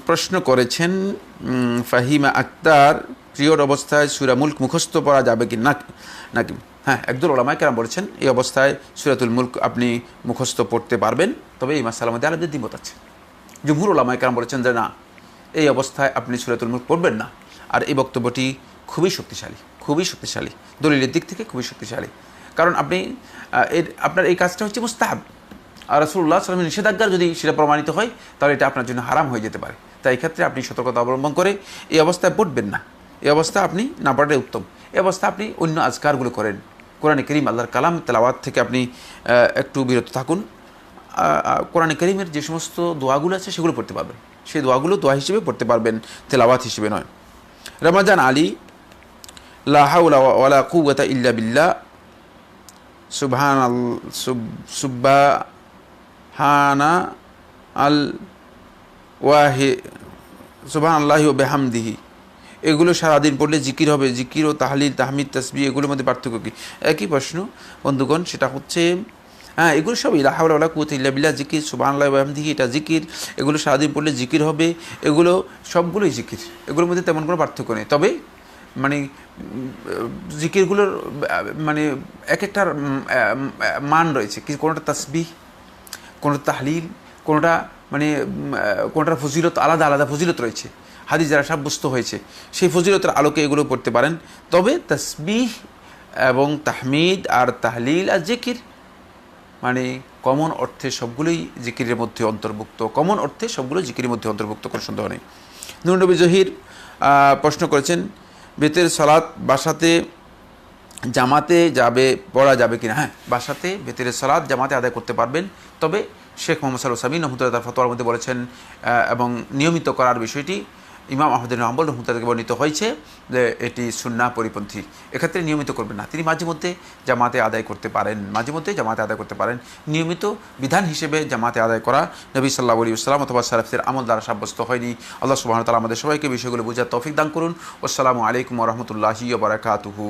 প্রশ্ন করেছেন ফাহিমা আক্তার, প্রিয়র অবস্থায় সূরা মুলক মুখস্থ পড়া যাবে কি নাকি? হ্যাঁ, একদল ওলামায়ে কেরাম বলেছেন এই অবস্থায় সূরাতুল মুলক আপনি মুখস্থ পড়তে পারবেন, তবে এই মাসালার মধ্যে আলাদা দ্বিমত আছে। জুমহুর ওলামায়ে কেরাম বলেছেন যে না, এই অবস্থায় আপনি সূরাতুল মুলক পড়বেন না। আর এই বক্তব্যটি খুবই শক্তিশালী, খুবই শক্তিশালী, দলিলের দিক থেকে খুবই শক্তিশালী। কারণ আপনার এই কাজটা হচ্ছে মুস্তাহাব, আর রাসূলুল্লাহ সাল্লাল্লাহু আলাইহি ওয়াসাল্লামের নিষেধাজ্ঞার যদি সেটা প্রমাণিত হয় তাহলে এটা আপনার জন্য হারাম হয়ে যেতে পারে। তাই এই ক্ষেত্রে আপনি সতর্কতা অবলম্বন করে এই অবস্থায় পড়বেন না। এই অবস্থা আপনি না পড়াটাই উত্তম। এই অবস্থা আপনি অন্য আজকারগুলো করেন, কোরআনে কারীম আল্লাহর কালাম তেলাওয়াত থেকে আপনি একটু বিরত থাকুন। কোরআনে কারীমের যে সমস্ত দোয়াগুলো আছে সেগুলো পড়তে পারবেন, সেই দোয়াগুলো দোয়া হিসেবে পড়তে পারবেন, তেলাওয়াত হিসেবে নয়। রমাজান আলী, লা হাওলা ওয়ালা কুওয়াতা ইল্লা বিল্লাহ, সুবহানা সুবহানাল্লাহি ওয়া বিহামদিহি, এগুলো সারাদিন পড়লে জিকির হবে। জিকির ও তাহলিল, তাহমিদ, তাসবিহ এগুলোর মধ্যে পার্থক্য কী? একই প্রশ্ন বন্ধুগণ। সেটা হচ্ছে এগুলো সবই লা হাওলা ওয়ালা কুওয়াতা ইল্লা বিল্লাহ, জিকির, সুবহানাল্লাহি ওয়া বিহামদিহি, এটা জিকির। এগুলো সারাদিন পড়লে জিকির হবে, এগুলো সবগুলোই জিকির, এগুলোর মধ্যে তেমন কোনো পার্থক্য নেই। তবে জিকিরগুলোর এক একটার মান রয়েছে, কোনোটা তাসবিহ, কোনোটা তাহলিল, কোনোটার ফজিলত আলাদা আলাদা ফজিলত রয়েছে, হাদিস যারা সাব্যস্ত হয়েছে সেই ফজিলতের আলোকে এগুলো পড়তে পারেন। তবে তাসবিহ এবং তাহমিদ আর তাহলিল আর জিকির কমন অর্থে সবগুলোই জিকিরের মধ্যে অন্তর্ভুক্ত, কমন অর্থে সবগুলো জিকিরের মধ্যে অন্তর্ভুক্ত, কোনো সন্দেহ নেই। নূর নবী জহির প্রশ্ন করেছেন বেতের সালাত বাসাতে জামাতে পড়া যাবে কিনা? হ্যাঁ, বাসাতে বেতের সালাত জামাতে আদায় করতে পারবেন। তবে শেখ মোহাম্মদ সাল্লাল্লাহু আলাইহি ওয়াসাল্লাম তার ফতোয়ার মধ্যে বলেছেন এবং নিয়মিত করার বিষয়টি ইমাম আহমদ বিন হাম্বল রাহমাতুল্লাহ থেকে বর্ণিত হয়েছে যে এটি সুন্নাহ পরিপন্থী। এক্ষেত্রে নিয়মিত করবেন না, তিনি মাঝে মধ্যে জামাতে আদায় করতে পারেন, মাঝে মধ্যে জামাতে আদায় করতে পারেন। নিয়মিত বিধান হিসেবে জামাতে আদায় করা নবী সাল্লাল্লাহু আলাইহি ওয়াসাল্লাম অথবা সালাফদের আমল দ্বারা সাব্যস্ত হয়নি। আল্লাহ সুবহানাহু ওয়া তাআলা আমাদের সবাইকে বিষয়গুলো বোঝার তৌফিক দান করুন। আসসালামু আলাইকুম ওয়া রাহমাতুল্লাহি ওয়া বারাকাতুহু।